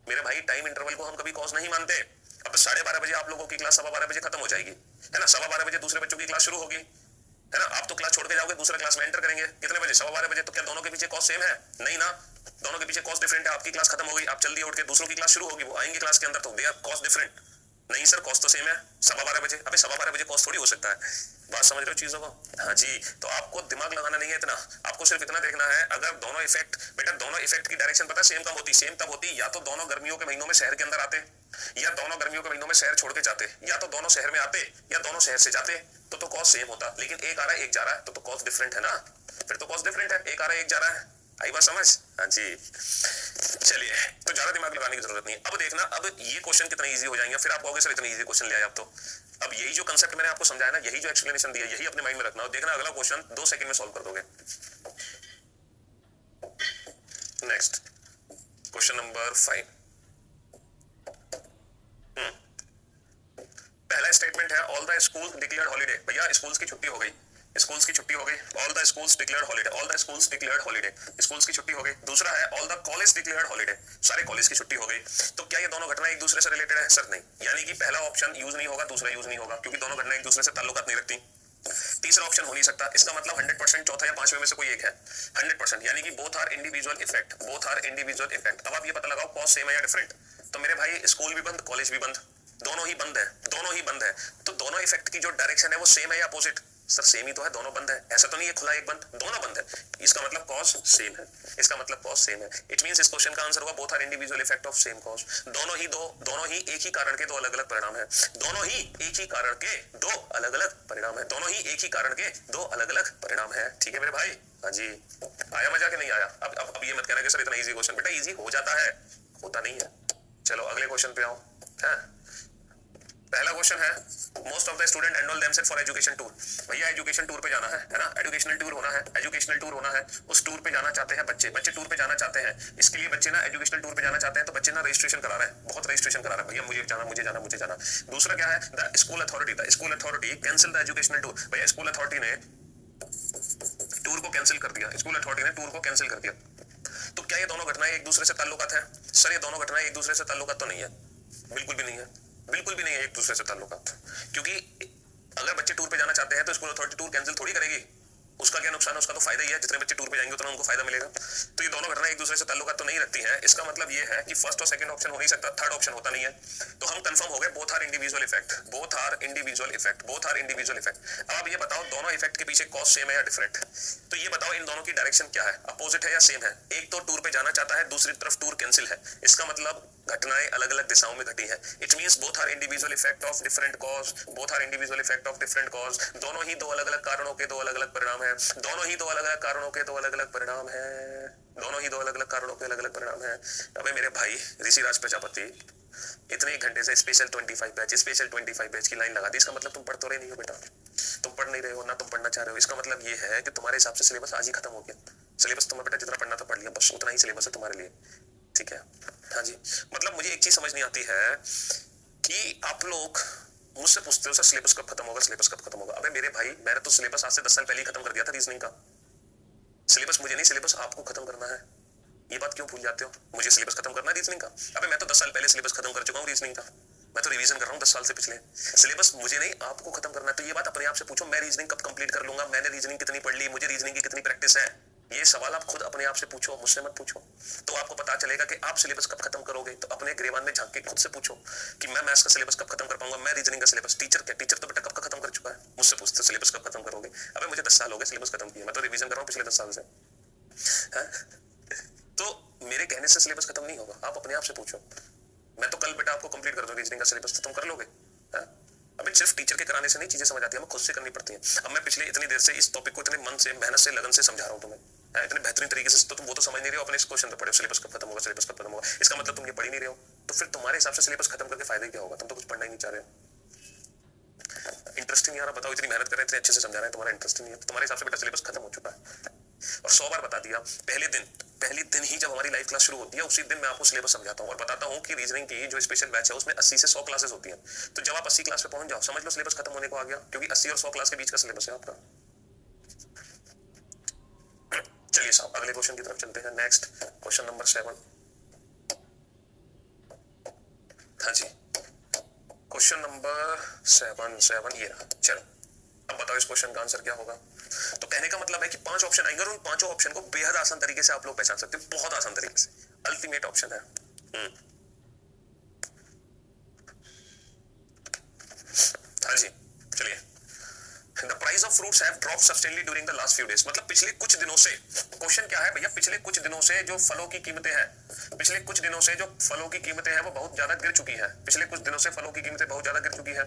मेरे भाई टाइम इंटरवल को हम कभी कॉज नहीं मानते। अब 12:30 बजे आप लोगों की क्लास 12:15 बजे खत्म हो जाएगी, है ना, 12:15 बजे दूसरे बच्चों की क्लास शुरू होगी, है ना, आप तो क्लास छोड़ के जाओगे दूसरा क्लास में एंटर करेंगे कितने बजे? 12:15 बजे। तो क्या दोनों के पीछे कॉज सेम है? नहीं ना, दोनों के पीछे कॉज डिफरेंट है। आपकी क्लास खत्म हो गई, आप जल्दी उठ के दूसरों की क्लास शुरू होगी, वो आएंगे क्लास के अंदर तो दे आर कॉज डिफरेंट, नहीं सर कॉस तो सेम है, 12:15 बजे। अबे 12:15 बजे कॉस थोड़ी हो सकता है, बात समझ रहे हो चीजों को? हाँ जी, तो आपको दिमाग लगाना नहीं है इतना, आपको सिर्फ इतना देखना है अगर दोनों इफेक्ट, बेटा दोनों इफेक्ट की डायरेक्शन पता सेम कब होती? सेम तब होती या तो दोनों गर्मियों के महीनों में शहर के अंदर आते, या दोनों गर्मियों के महीनों में शहर छोड़ के जाते, या तो दोनों शहर में आते या दोनों शहर से जाते, तो कॉस सेम होता। लेकिन एक आ रहा है एक जा रहा है, तो कॉस डिफरेंट है ना, फिर तो कॉस डिफरेंट है, एक आ रहा है एक जा रहा है। आई बात समझ? हाँ जी, चलिए तो ज्यादा दिमाग लगाने की जरूरत नहीं है। अब देखना, अब ये क्वेश्चन कितने इजी हो जाएंगे, फिर आप कहोगे सर इतने इजी क्वेश्चन ले आए आप तो। अब यही जो कंसेप्ट मैंने आपको समझाया ना, यही जो एक्सप्लेनेशन दिया, यही अपने माइंड में रखना और देखना अगला क्वेश्चन 2 सेकंड में सॉल्व कर दोगे। Next question number 5। पहला स्टेटमेंट है all the schools declared holiday. भैया स्कूल्स की छुट्टी हो गई, स्कूल्स की छुट्टी हो गई, all the schools declared holiday, all the schools declared holiday, schools की छुट्टी हो गई। दूसरा है all the college declared holiday, सारे कॉलेज की छुट्टी हो गई। तो क्या ये दोनों घटना एक दूसरे से रिलेटेड है? सर नहीं, यानी कि पहला ऑप्शन यूज नहीं होगा, दूसरा यूज नहीं होगा, क्योंकि दोनों घटना एक दूसरे से ताल्लुकात नहीं रखती। तीसरा ऑप्शन हो नहीं सकता, इसका मतलब 100% चौथा या पांचवे में से कोई एक है। 100%, यानी कि both are individual effect, both are individual effect. अब आप ये पता लगाओ कॉज सेम है या डिफरेंट। तो मेरे भाई स्कूल भी बंद, कॉलेज भी बंद, दोनों ही बंद है, दोनों ही बंद है। तो दोनों इफेक्ट की जो डायरेक्शन है वो सेम है या अपोजिट? सर सेम ही तो है, दोनों बंद है, ऐसा तो नहीं है खुला एक बंद, दोनों बंद है। इसका मतलब कॉज सेम है, इसका मतलब कॉज सेम है। इट मींस इस क्वेश्चन का आंसर होगा both are individual effect of same cause. दोनों ही एक ही कारण के दो अलग अलग परिणाम है, दोनों ही एक ही कारण के दो अलग अलग परिणाम है, दोनों ही एक ही कारण के दो अलग अलग परिणाम है। ठीक है मेरे भाई? हाँ जी, आया मजा कि नहीं आया? अब ये मत कहना कि सर इतना इजी क्वेश्चन, बेटा इजी हो जाता है, होता नहीं है। चलो अगले क्वेश्चन पे आओ। पहला क्वेश्चन है most of the student enrol themselves for education tour. भैया एजुकेशन टूर पे जाना है ना, एजुकेशनल टूर होना है, एजुकेशनल टूर होना है। उस टूर पे जाना चाहते हैं बच्चे, बच्चे टूर पे जाना चाहते हैं। इसके लिए बच्चे ना एजुकेशनल टूर पे जाना चाहते हैं, तो बच्चे ना रजिस्ट्रेशन करा रहे हैं, बहुत रजिस्ट्रेशन करा रहे हैं, भैया मुझे जाना मुझे जाना मुझे जाना। दूसरा क्या है, the school authority cancel the educational tour. भैया स्कूल अथॉरिटी ने टूर को कैंसिल कर दिया, स्कूल अथॉरिटी ने टूर को कैंसिल कर दिया। तो क्या ये दोनों घटनाएं एक दूसरे से ताल्लुकात है? सर ये दोनों घटनाएं एक दूसरे से ताल्लुकात तो नहीं है, बिल्कुल भी नहीं है, बिल्कुल भी नहीं है एक दूसरे से ताल्लुकात। क्योंकि अगर बच्चे टूर पे जाना चाहते हैं तो स्कूल अथॉरिटी टूर कैंसिल थोड़ी करेगी, उसका क्या नुकसान है? उसका तो फायदा ही है, जितने बच्चे टूर पे जाएंगे उतना उनको फायदा मिलेगा। तो ये दोनों घटना एक दूसरे से ताल्लुकात तो नहीं रखती हैं। इसका मतलब ये है कि फर्स्ट और सेकंड ऑप्शन हो नहीं सकता, थर्ड ऑप्शन होता नहीं है। तो हम कंफर्म हो गए both are individual effect, both are individual effect, both are individual effect. अब आप ये बताओ दोनों इफेक्ट के पीछे कॉज सेम है या डिफरेंट? तो ये बताओ इन दोनों की डायरेक्शन क्या है, अपोजिट है या सेम है? एक तो टूर पे जाना चाहता है, दूसरी तरफ टूर कैंसिल है, इसका मतलब घटनाएं अलग अलग दिशाओं में घटी है। It means both are individual effect of different cause, both are individual effect of different cause. दोनों ही दो अलग अलग कारणों के दो अलग अलग परिणाम है, दोनों ही दो अलग अलग कारणों के दो अलग अलग परिणाम है, दोनों ही दो अलग अलग कारणों के अलग अलग परिणाम है। अबे मेरे भाई ऋषिराज प्रजापति इतने घंटे से स्पेशल 25 बैच की लाइन लगा दी, इसका मतलब तुम पढ़ तो रहे नहीं हो बेटा, तुम पढ़ नहीं रहे हो ना, तुम पढ़ना चाह रहे हो। इसका मतलब ये है कि तुम्हारे हिसाब से सिलेबस आज ही खत्म हो गया। सिलेबस तुम्हें बेटा जितना पढ़ना था पढ़ लिया, बस उतना ही सिलेबस है तुम्हारे लिए। ठीक है? हाँ जी, मतलब मुझे एक चीज समझ नहीं आती है कि आप लोग मुझसे पूछते हो सर सिलेबस कब खत्म होगा, सिलेबस कब खत्म होगा। अबे मेरे भाई मैंने तो सिलेबस आज से 10 साल पहले ही खत्म कर दिया था रीजनिंग का। सिलेबस मुझे नहीं, सिलेबस आपको खत्म करना है। ये बात क्यों भूल जाते हो? मुझे सिलेबस खत्म करना है रीजनिंग का। अबे मैं तो 10 साल पहले सिलेबस खत्म कर चुका हूँ रीजनिंग का, मैं तो रिवीजन कर रहा हूँ 10 साल से पिछले। सिलेबस मुझे नहीं आपको खत्म करना है। तो ये बात अपने आप से पूछो, मैं रीजनिंग कब कंप्लीट कर लूंगा, मैंने रीजनिंग कितनी पढ़ ली, मुझे रीजनिंग की कितनी प्रैक्टिस है, ये सवाल आप खुद अपने आप से पूछो, मुझसे मत पूछो। तो आपको पता चलेगा कि आप सिलेबस कब खत्म करोगे। तो अपने ग्रेवान में झांक के खुद से पूछो कि मैं मैथ्स का सिलेबस कब खत्म कर पाऊंगा, मैं रीजनिंग का सिलेबस। टीचर तो बेटा कब का खत्म कर चुका है, मुझसे पूछते सिलेबस कब खत्म करोगे। अबे मुझे 10 साल हो गए सिलेबस खत्म किया, मैं तो रिवीजन कर रहा हूँ पिछले 10 साल से। तो मेरे कहने से सिलेबस खत्म नहीं होगा, आप अपने आप से पूछो। मैं तो कल बेटा आपको कंप्लीट कर दूं रीजनिंग का सिलेबस, तो तुम कर लोगे? अबे सिर्फ टीचर के कराने से नहीं चीजें समझ आती है, हमें खुद से करनी पड़ती है। अब मैं पिछले इतनी देर से इस टॉपिक को इतने मन से, मेहनत से, लगन से समझा रहा हूँ तुम्हें, इतने बेहतरीन तरीके से, तो तुम वो तो समझ नहीं रहे हो, अपने इस क्वेश्चन पे पढ़े हो सिलेबस कब खत्म होगा, सिलेबस कब खत्म होगा। इसका मतलब तुम ये पढ़ ही नहीं रहे हो। तो फिर तुम्हारे हिसाब से सिलेबस खत्म करके फायदा क्या होगा? तुम तो कुछ पढ़ना ही नहीं चाह रहे हो। इंटरेस्टिंग यार, बताओ इतनी मेहनत कर रहे हैं, इतने अच्छे से समझा रहे हैं, तुम्हारा इंटरेस्ट नहीं है। तो तुम्हारे हिसाब से बेटा सिलेबस खत्म हो चुका है और 100 बार बता दिया। पहले दिन ही जब हमारी लाइव क्लास शुरू होती है उसी दिन मैं आपको सिलेबस समझाता हूँ और बताता हूँ कि रीजनिंग की जो स्पेशल बैच है उसमें 80 से 100 क्लासेस होती हैं। तो जब आप 80 क्लास पे पहुंच जाओ समझ लो सिलेबस खत्म होने को आ गया, क्योंकि 80 और 100 क्लास के बीच का सिलेबस है आपका। चलिए साहब अगले क्वेश्चन की तरफ चलते हैं। Next question number 7। हाँ जी, क्वेश्चन नंबर 7 ये रहा। चलो अब बताओ इस क्वेश्चन का आंसर क्या होगा। तो कहने का मतलब है कि 5 ऑप्शन आएंगे और उन 5 ऑप्शन को बेहद आसान तरीके से आप लोग पहचान सकते हो, बहुत आसान तरीके से। अल्टीमेट ऑप्शन है। हाँ जी, चलिए। The price of fruits have dropped substantially during the last few days. मतलब पिछले कुछ दिनों से, क्वेश्चन क्या है भैया, पिछले कुछ दिनों से जो फलों की कीमतें हैं, पिछले कुछ दिनों से जो फलों की कीमतें हैं वो बहुत ज्यादा गिर चुकी है। पिछले कुछ दिनों से फलों की कीमतें बहुत ज्यादा गिर चुकी है।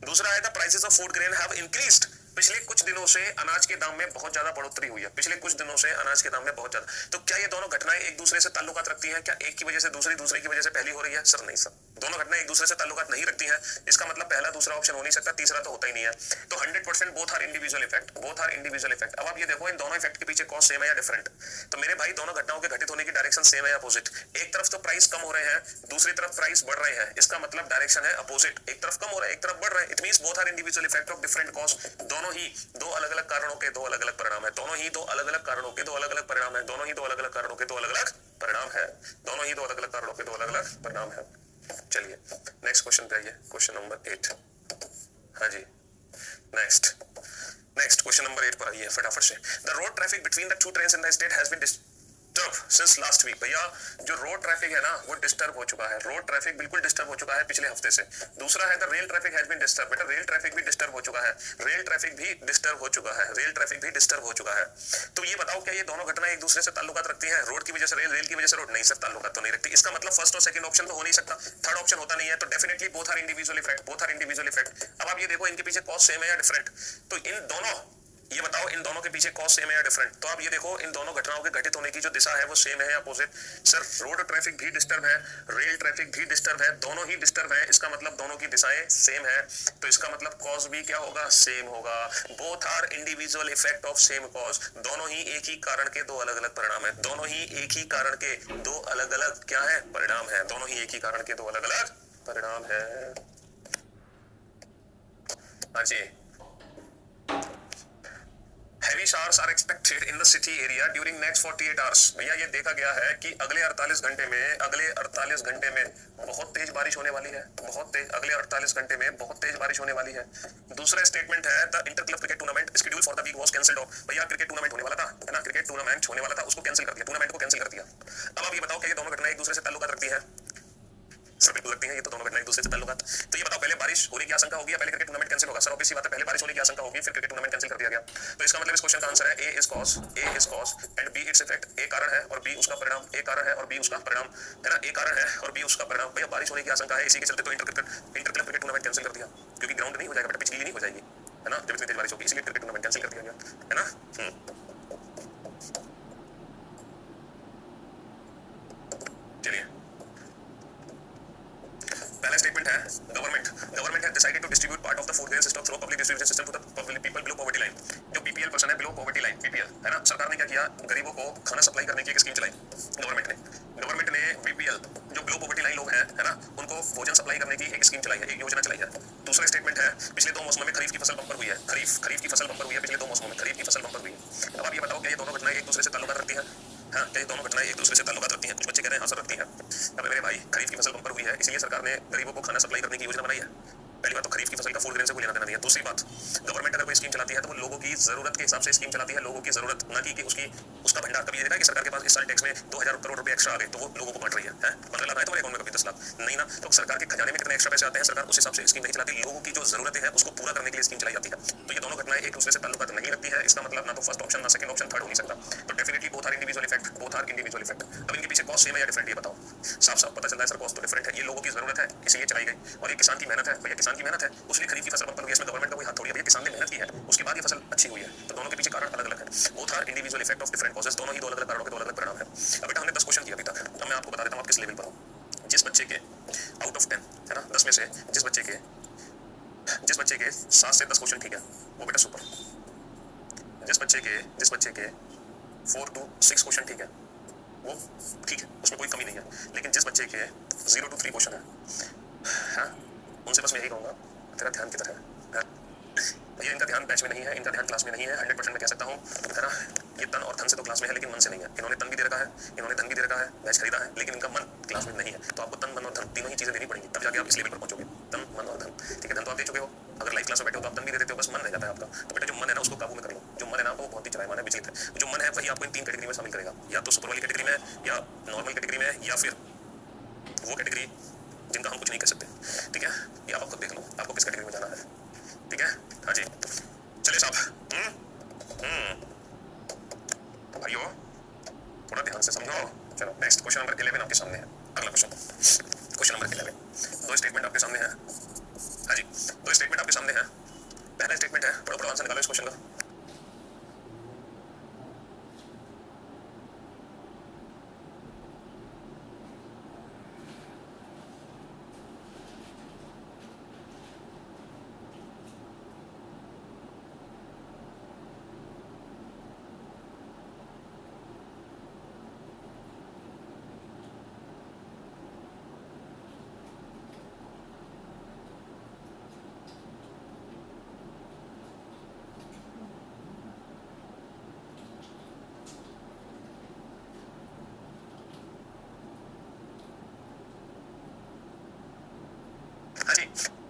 दूसरा है the prices of food grain have increased. पिछले कुछ दिनों से अनाज के दाम में बहुत ज्यादा बढ़ोतरी हुई है। पिछले कुछ दिनों से अनाज के दाम में बहुत ज्यादा। तो क्या ये दोनों घटनाएं एक दूसरे से ताल्लुकात रखती हैं? क्या एक की वजह से दूसरी, दूसरी की वजह से पहली हो रही है? सर नहीं सर, दोनों घटनाएं एक दूसरे से ताल्लुकात नहीं रखती हैं। इसका मतलब पहला दूसरा ऑप्शन हो नहीं सकता, तीसरा तो होता ही नहीं है। तो 100% both are individual effect, both are individual effect. अब आप ये देखो इन दोनों इफेक्ट के पीछे कॉज सेम है या डिफरेंट? तो मेरे भाई दोनों घटनाओं के घटित होने की डायरेक्शन सेम है या अपोजिट? एक तरफ तो प्राइस कम हो रहे हैं, दूसरी तरफ प्राइस बढ़ रहे हैं, इसका मतलब डायरेक्शन है अपोजिट। एक तरफ कम हो रहा है, एक तरफ बढ़ रहा है। It means both are individual effect of different cause. दोनों ही दो अलग अलग कारणों के दो अलग अलग परिणाम है। दोनों ही दो अलग अलग कारणों के दो अलग अलग परिणाम है। दोनों ही दो अलग अलग कारणों के दो अलग अलग परिणाम है। दोनों ही दो अलग अलग कारणों के दो अलग अलग परिणाम है। चलिए नेक्स्ट क्वेश्चन पे आइए, क्वेश्चन नंबर 8। हाँ जी, नेक्स्ट क्वेश्चन नंबर 8 पर आइए फटाफट से। The road traffic between the two trains in the state has been disturb since last week. भैया जो रोड ट्रैफिक है ना वो डिस्टर्ब हो चुका है। रोड ट्रैफिक बिल्कुल डिस्टर्ब हो चुका है पिछले हफ्ते से। दूसरा है the rail traffic has been disturb. बेटा रेल ट्रैफिक भी डिस्टर्ब हो चुका है, रेल ट्रैफिक भी डिस्टर्ब हो चुका है, रेल ट्रैफिक भी डिस्टर्ब हो चुका है। तो ये बताओ क्या ये दोनों घटनाएं एक दूसरे से ताल्लुकात रखती हैं? रोड की वजह से रेल, रेल की वजह से रोड? नहीं सर, ताल्लुकात तो नहीं रखती। इसका मतलब फर्स्ट और सेकंड ऑप्शन तो हो नहीं सकता, थर्ड ऑप्शन होता नहीं है। तो definitely both are individual effect, both are individual effect. अब आप ये देखो इनके पीछे कॉज सेम है या डिफरेंट? तो इन दोनों, ये बताओ इन दोनों के पीछे कॉज सेम है या डिफरेंट? तो आप ये देखो इन दोनों घटनाओं के घटित होने की जो दिशा है वो सेम है या अपोजिट? सर रोड ट्रैफिक भी डिस्टर्ब है, रेल ट्रैफिक भी डिस्टर्ब है, दोनों ही डिस्टर्ब है। इसका मतलब दोनों की दिशाएं सेम है। तो इसका मतलब कॉज भी क्या होगा? सेम होगा। Both are individual effect of same cause. दोनों ही एक ही कारण के दो अलग अलग परिणाम है। दोनों ही एक ही कारण के दो अलग अलग क्या है? परिणाम है। दोनों ही एक ही कारण के दो अलग अलग परिणाम है। हाँ जी। Heavy showers are expected in the city area during next 48 hours। भैया ये देखा गया है कि अगले 48 घंटे में बहुत तेज बारिश होने वाली है, बहुत तेज। अगले 48 घंटे में बहुत तेज बारिश होने वाली है। दूसरा स्टेटमेंट है the inter club cricket tournament schedule for the week was cancelled off. भैया क्रिकेट टूर्नामेंट होने वाला था, है ना, क्रिकेट टूर्नामेंट होने वाला था, उसको कैंसिल कर दिया, टूर्नामेंट को कैंसिल कर दिया। अब आप ये बताओ कि ये दोनों घटनाएं एक दूसरे से ताल्लुकात रखती है? सर बिल्कुल लगती है, ये तो दोनों घटनाएं एक दूसरे से ताल्लुकात। तो ये बताओ पहले बारिश होने की आशंका होगी या पहले क्रिकेट टूर्नामेंट कैंसिल होगा? सर ऑब्वियस सी बात है, पहले बारिश होने की आशंका होगी, फिर क्रिकेट टूर्नामेंट कैंसिल कर दिया गया। तो इसका मतलब इस क्वेश्चन का आंसर है A is cause and B its effect. A कारण है और बी उसका परिणाम, ए कारण है और बी उसका परिणाम, है ना, ए कारण है और बी उसका परिणाम। भैया बारिश होने की आशंका है, इसी के चलते तो inter club cricket tournament cancel कर दिया, क्योंकि ग्राउंड नहीं हो जाएगा बेटा, पिच गीली नहीं हो जाएगी, है ना, जब इतनी तेज बारिश होगी, इसलिए क्रिकेट टूर्नामेंट कैंसिल कर दिया गया, है ना। चलिए पहला स्टेटमेंट है गवर्नमेंट है decided to distribute part of the food grain system through public distribution system to the people below poverty line. जो पीपीएल पर्सन है, बिलो पॉवर्टी लाइन, पीपीएल, है ना, सरकार ने क्या किया? गरीबों को खाना सप्लाई करने की एक स्कीम चलाई गवर्नमेंट ने बीपीएल जो बिलो पॉवर्टी लाइन लोग हैं, है ना, उनको भोजन सप्लाई करने की एक स्कीम चलाई है, एक योजना चलाई है। दूसरा स्टेटमेंट है पिछले 2 मौसमों में खरीफ की फसल बंपर हुई है, खरीफ की फसल बंपर हुई है, पिछले 2 मौसमों में खरीफ की फसल बंपर हुई है। अब आप ये बताओ कि ये दोनों घटनाएं एक दूसरे से ताल्लुकात रखती हैं? हाँ, क्या ये दोनों घटनाएं एक दूसरे से ताल्लुकात रखती हैं? कुछ बच्चे कह रहे हैं हाँ सर रखती हैं। अब मेरे भाई खरीफ की फसल बंपर हुई है, इसलिए सरकार ने गरीबों को खाना सप्लाई करने की योजना बनाई है। पहली बात तो खरीफ की फसल का फूड ग्रेन से कोई लेना देना नहीं है। दूसरी बात, गवर्नमेंट अगर कोई स्कीम चलाती है तो वो लोगों की जरूरत के हिसाब से स्कीम चलाती है, लोगों की जरूरत, ना कि उसका भंडार। कभी ये देखा कि सरकार के पास इस साल टैक्स में 2000 करोड़ रुपए एक्स्ट्रा आ गए तो वो लोगों को बांट रही है? 15 लाख आए तुम्हारे अकाउंट में, कभी 10 लाख नहीं ना। तो सरकार के खजाने में कितने एक्स्ट्रा पैसे आते हैं, सरकार उस हिसाब से स्कीम नहीं चलाती, लोगों की जो जरूरतें हैं उसको पूरा करने के लिए स्कीम चलाई जाती है। तो ये दोनों घटनाएं एक दूसरे से ताल्लुकात नहीं रखती है। इसका मतलब ना तो फर्स्ट ऑप्शन ना सेकंड ऑप्शन, थर्ड हो नहीं सकता। तो definitely both are individual effect, both are individual effect. अब इनके पीछे कॉस्ट सेम है या डिफरेंट, ये बताओ। साफ साफ पता चलता है सर कॉस्ट तो डिफरेंट है। ये लोगों की जरूरत है इसलिए चलाई गई, और ये किसान की मेहनत है। भैया किसान की मेहनत है, उसने खरीफ की फसल बंपर हुई है, इसमें गवर्नमेंट का कोई हाथ थोड़ी है। भैया किसान ने मेहनत की है, उसके बाद ये फसल अच्छी हुई है। तो दोनों के पीछे कारण अलग अलग है। Both are individual effect of different causes. दोनों ही दो अलग अलग कारणों के दो अलग अलग परिणाम है। अब बेटा हमने 10 क्वेश्चन किया अभी तक। अब मैं आपको बता देता हूँ आप किस लेवल पर हो। जिस बच्चे के आउट ऑफ 10, है ना, 10 में से जिस बच्चे के 7 से 10 क्वेश्चन ठीक है वो बेटा सुपर। जिस बच्चे के 4 to 6 क्वेश्चन ठीक है वो ठीक है, उसमें कोई कमी नहीं है। लेकिन जिस बच्चे के 0 to 3 क्वेश्चन है, उनसे बस मैं यही कहूँगा तेरा ध्यान किधर है? ये इनका ध्यान बैच में नहीं है, इनका ध्यान क्लास में नहीं है। 100% मैं कह सकता हूँ, है ना, ये तन और धन से तो क्लास में है लेकिन मन से नहीं है। इन्होंने तन भी दे रखा है, इन्होंने धन भी दे रखा है, बैच खरीदा है, लेकिन इनका मन क्लास में नहीं है। तो आपको तन, मन और धन तीनों ही चीजें देनी पड़ेंगी, तब जाके आप इस लेवल पर पहुंचोगे। तन, मन और धन, ठीक है। धन तो आप दे चुके हो, अगर लाइव क्लास में बैठे हो तो आप धन भी दे देते हो, बस मन रह जाता है आपका। तो बेटा जो मन है ना उसको काबू में कर लो। जो मन है ना वो बहुत ही चलायमान है, विचलित है। जो मन है वही आपको इन 3 कैटेगरी में शामिल करेगा, या तो सुपर वाली कैटेगरी में, या नॉर्मल कैटेगरी में, या फिर वो कैटेगरी जिनका हम कुछ नहीं कर सकते, ठीक है। ये आप खुद देख लो आपको किस कैटेगरी में जाना है। आपके सामने है। अगला क्वेश्चन नंबर 11। दो स्टेटमेंट आपके सामने है। हाँ जी, दो स्टेटमेंट आपके सामने है। पहला स्टेटमेंट है, पढ़ो आंसर निकालो इस क्वेश्चन का। हाँ जी,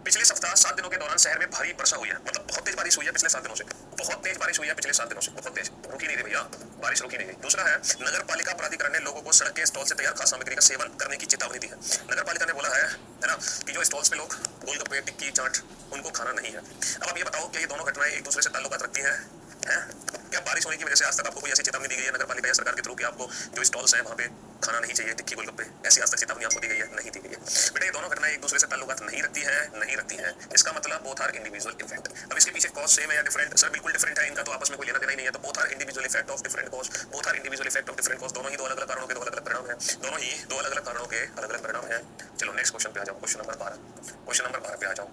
पिछले सप्ताह 7 दिनों के दौरान शहर में भारी वर्षा हुई है। मतलब बहुत तेज बारिश हुई है पिछले 7 दिनों से। बहुत तेज बारिश हुई है पिछले 7 दिनों से, बहुत तेज, रुकी नहीं रही भैया, बारिश रुकी नहीं रही। दूसरा है, नगर पालिका प्राधिकरण ने लोगों को सड़क के स्टॉल से तैयार खाद्य सामग्री का सेवन करने की चेतावनी दी है। नगर पालिका ने बोला है ना, कि जो स्टॉल्स पे लोग गोलगप्पे, टिक्की, चाट, उनको खाना नहीं है। अब आप ये बताओ कि ये दोनों घटनाएं एक दूसरे से ताल्लुकात रखती हैं? क्या बारिश होने की वजह से आज तक आपको कोई ऐसी चेतावनी दी गई है नगर पालिका या सरकार के थ्रू कि आपको जो स्टॉल्स हैं वहाँ पे खाना नहीं चाहिए, टिक्की गोलगप्पे, ऐसी आज तक चेतावनी आपको दी गई है? नहीं दी गई है बेटा। ये दोनों घटनाएं एक दूसरे से ताल्लुकात नहीं रखती है, नहीं रखती है। इसका मतलब बोथ आर इंडिविजुअल इफेक्ट। अब इसके पीछे कॉज सेम है या डिफरेंट? सर बिल्कुल डिफरेंट है, इनका तो आपस में कोई लेना देना ही नहीं है। तो both are individual effect of different cause, both are individual effect of different cause. दोनों ही दो अलग अलग कारणों के दो अलग अलग परिणाम है, दोनों ही दो अलग अलग कारणों के अलग अलग परिणाम है। चलो नेक्स्ट क्वेश्चन पे आ जाओ, क्वेश्चन नंबर 12। क्वेश्चन नंबर 12 पे आ जाओ।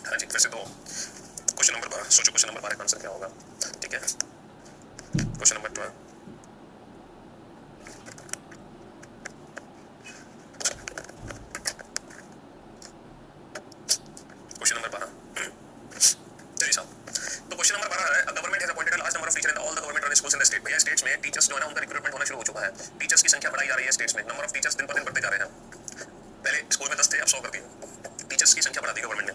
हाँ जी, फिर से तो क्वेश्चन नंबर 12 सोचो, क्वेश्चन नंबर 12 का आंसर क्या होगा? ठीक है, क्वेश्चन नंबर 12। क्वेश्चन नंबर 12, चलिए साहब, तो क्वेश्चन नंबर 12 है, government has appointed a large number of teacher in all the government run schools in the state. भैया स्टेट्स में टीचर्स जो है ना, उनका रिक्रूटमेंट होना शुरू हो चुका है। टीचर्स की संख्या बढ़ाई जा रही है स्टेट्स में। नंबर ऑफ टीचर्स दिन पर दिन बढ़ते जा रहे हैं। पहले स्कूल में 10 थे, अब 100 कर दिए। टीचर्स की संख्या बढ़ा दी गवर्नमेंट ने।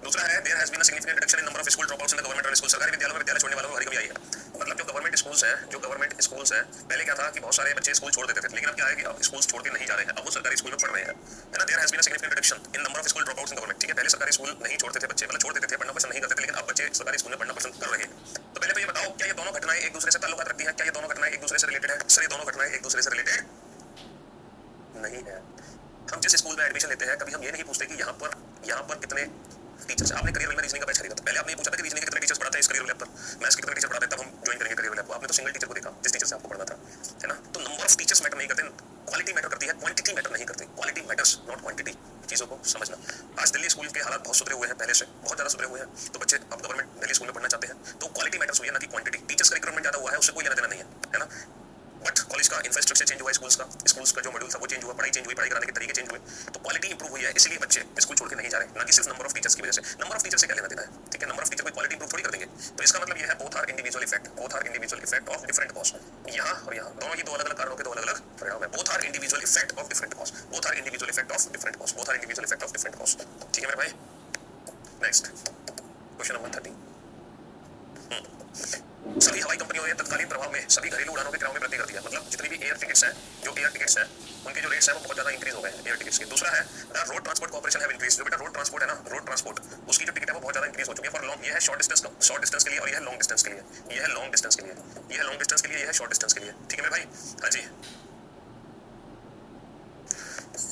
दूसरा है, there has been a significant reduction in number of school dropouts in the government run school. सरकारी विद्यालयों में विद्यालय छोड़ने वालों में भारी कमी आई है। मतलब जो गवर्नमेंट स्कूल्स हैं, पहले क्या था कि बहुत सारे बच्चे स्कूल छोड़ देते थे, लेकिन अब क्या है कि अब स्कूल छोड़ के नहीं जा रहे हैं, अब वो सरकारी स्कूल में पढ़ रहे हैं, है ना। There has been a significant reduction in number of school dropouts in government. ठीक है, पहले सरकारी स्कूल नहीं छोड़ते थे बच्चे, मतलब छोड़ देते थे, पढ़ना पसंद नहीं करते थे, लेकिन अब बच्चे सरकारी स्कूल में पढ़ना पसंद कर रहे हैं। तो पहले तो ये बताओ, क्या ये दोनों घटनाएं एक दूसरे से ताल्लुकात रखती हैं? क्या ये दोनों घटनाएं एक दूसरे से रिलेटेड है? सर ये दोनों घटनाएं एक दूसरे से रिलेटेड नहीं है। हम जिस स्कूल में एडमिशन लेते हैं, कभी हम ये नहीं पूछते कि यहाँ पर कितने टीचर्स। आपने करियर में रीजनिंग का बैच खरीदा था, पहले आपने ये पूछा था कि रीजनिंग के कितने टीचर्स पढ़ाते हैं इस करियर लैब पर, मैथ्स के कितने टीचर पढ़ाते हैं, तब हम ज्वाइन करेंगे करियर लैब को। आपने तो सिंगल टीचर को देखा जिस टीचर से आपको पढ़ना था, है ना। तो नंबर ऑफ टीचर्स मैटर नहीं करते, क्वालिटी मैटर करती है, क्वांटिटी मैटर नहीं करती। क्वालिटी मैटर्स नॉट क्वांटिटी, चीजों को समझना। आज दिल्ली स्कूल के हालात बहुत सुधरे हुए हैं, पहले से बहुत ज्यादा सुधरे हुए हैं, तो बच्चे अब गवर्नमेंट दिल्ली स्कूल में पढ़ना चाहते हैं, तो क्वालिटी मैटर्स हुई है, ना कि क्वांटिटी। टीचर्स का रिक्रूटमेंट ज्यादा हुआ है, उससे कोई लेना देना नहीं है ना। बट कॉलेज का इंफ्रास्ट्रक्चर चेंज हुआ, स्कूल्स का जो मॉड्यूल था वो चेंज हुआ, पढ़ाई चेंज हुई, पढ़ाई कराने के तरीके चेंज हुए, तो क्वालिटी इंप्रूव हुई है, इसलिए बच्चे स्कूल छोड़ के नहीं जा रहे, ना कि सिर्फ नंबर ऑफ टीचर्स की वजह से। नंबर ऑफ टीचर से क्या लेना देना है? ठीक है, नंबर ऑफ टीचर कोई क्वालिटी इंप्रूव थोड़ी कर देंगे। तो इसका मतलब ये है, both are individual effect, both are individual effect of different cause. यहाँ और यहाँ दोनों ही दो अलग अलग कारणों के दो अलग अलग परिणाम है। Both are individual effect of different cause, both are individual effect of different cause, both are individual effect of different cause. ठीक है मेरे भाई, नेक्स्ट क्वेश्चन नंबर 13। सभी हवाई कंपनियों ने तत्कालीन प्रभाव में सभी घरेलू उड़ानों के किरायों में वृद्धि कर दी है। मतलब जितनी भी एयर टिकट्स हैं, उनके जो रेट्स हैं वो बहुत ज्यादा इंक्रीज हो गए हैं एयर टिकट्स के। दूसरा है, the road transport corporation have increase. जो बेटा रोड ट्रांसपोर्ट है ना, रोड ट्रांसपोर्ट, उसकी जो टिकट है वो बहुत ज्यादा इंक्रीज हो चुकी है फॉर लॉन्ग। ये है शॉर्ट डिस्टेंस के लिए, और ये है लॉन्ग डिस्टेंस के लिए, ये है लॉन्ग डिस्टेंस के लिए, ये है लॉन्ग डिस्टेंस के लिए, ये है शॉर्ट डिस्टेंस के लिए। ठीक है मेरे भाई, हाँ जी।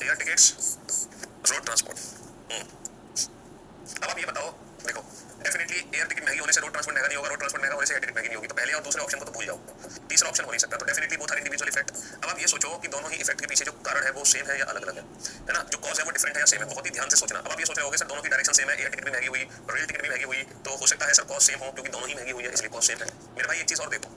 Air tickets, road transport. अब आप ये बताओ, देखो डेफिनेटली एयर टिकट महंगी होने से रोड ट्रांसपोर्ट महंगा नहीं होगा, रोड ट्रांसपोर्ट महंगा होने से एयर टिकट महंगी नहीं होगी। तो पहले और दूसरे ऑप्शन को तो भूल जाओ, तीसरा ऑप्शन हो नहीं सकता। तो definitely both are individual effect. अब आप ये सोचो कि दोनों ही इफेक्ट के पीछे जो कारण है वो सेम है या अलग अलग है ना। जो कॉज है वो डिफरेंट है या सेम है, बहुत ही ध्यान से सोचना। अब आप ये सोच रहे होगे सर दोनों की डायरेक्शन सेम है, एयर टिकट भी महंगी हुई, रेल टिकट भी महंगी हुई, तो हो सकता है सर कॉज सेम हो, क्योंकि दोनों ही महंगी हुई है इसलिए कॉज सेम है। मेरे भाई एक चीज और देखो,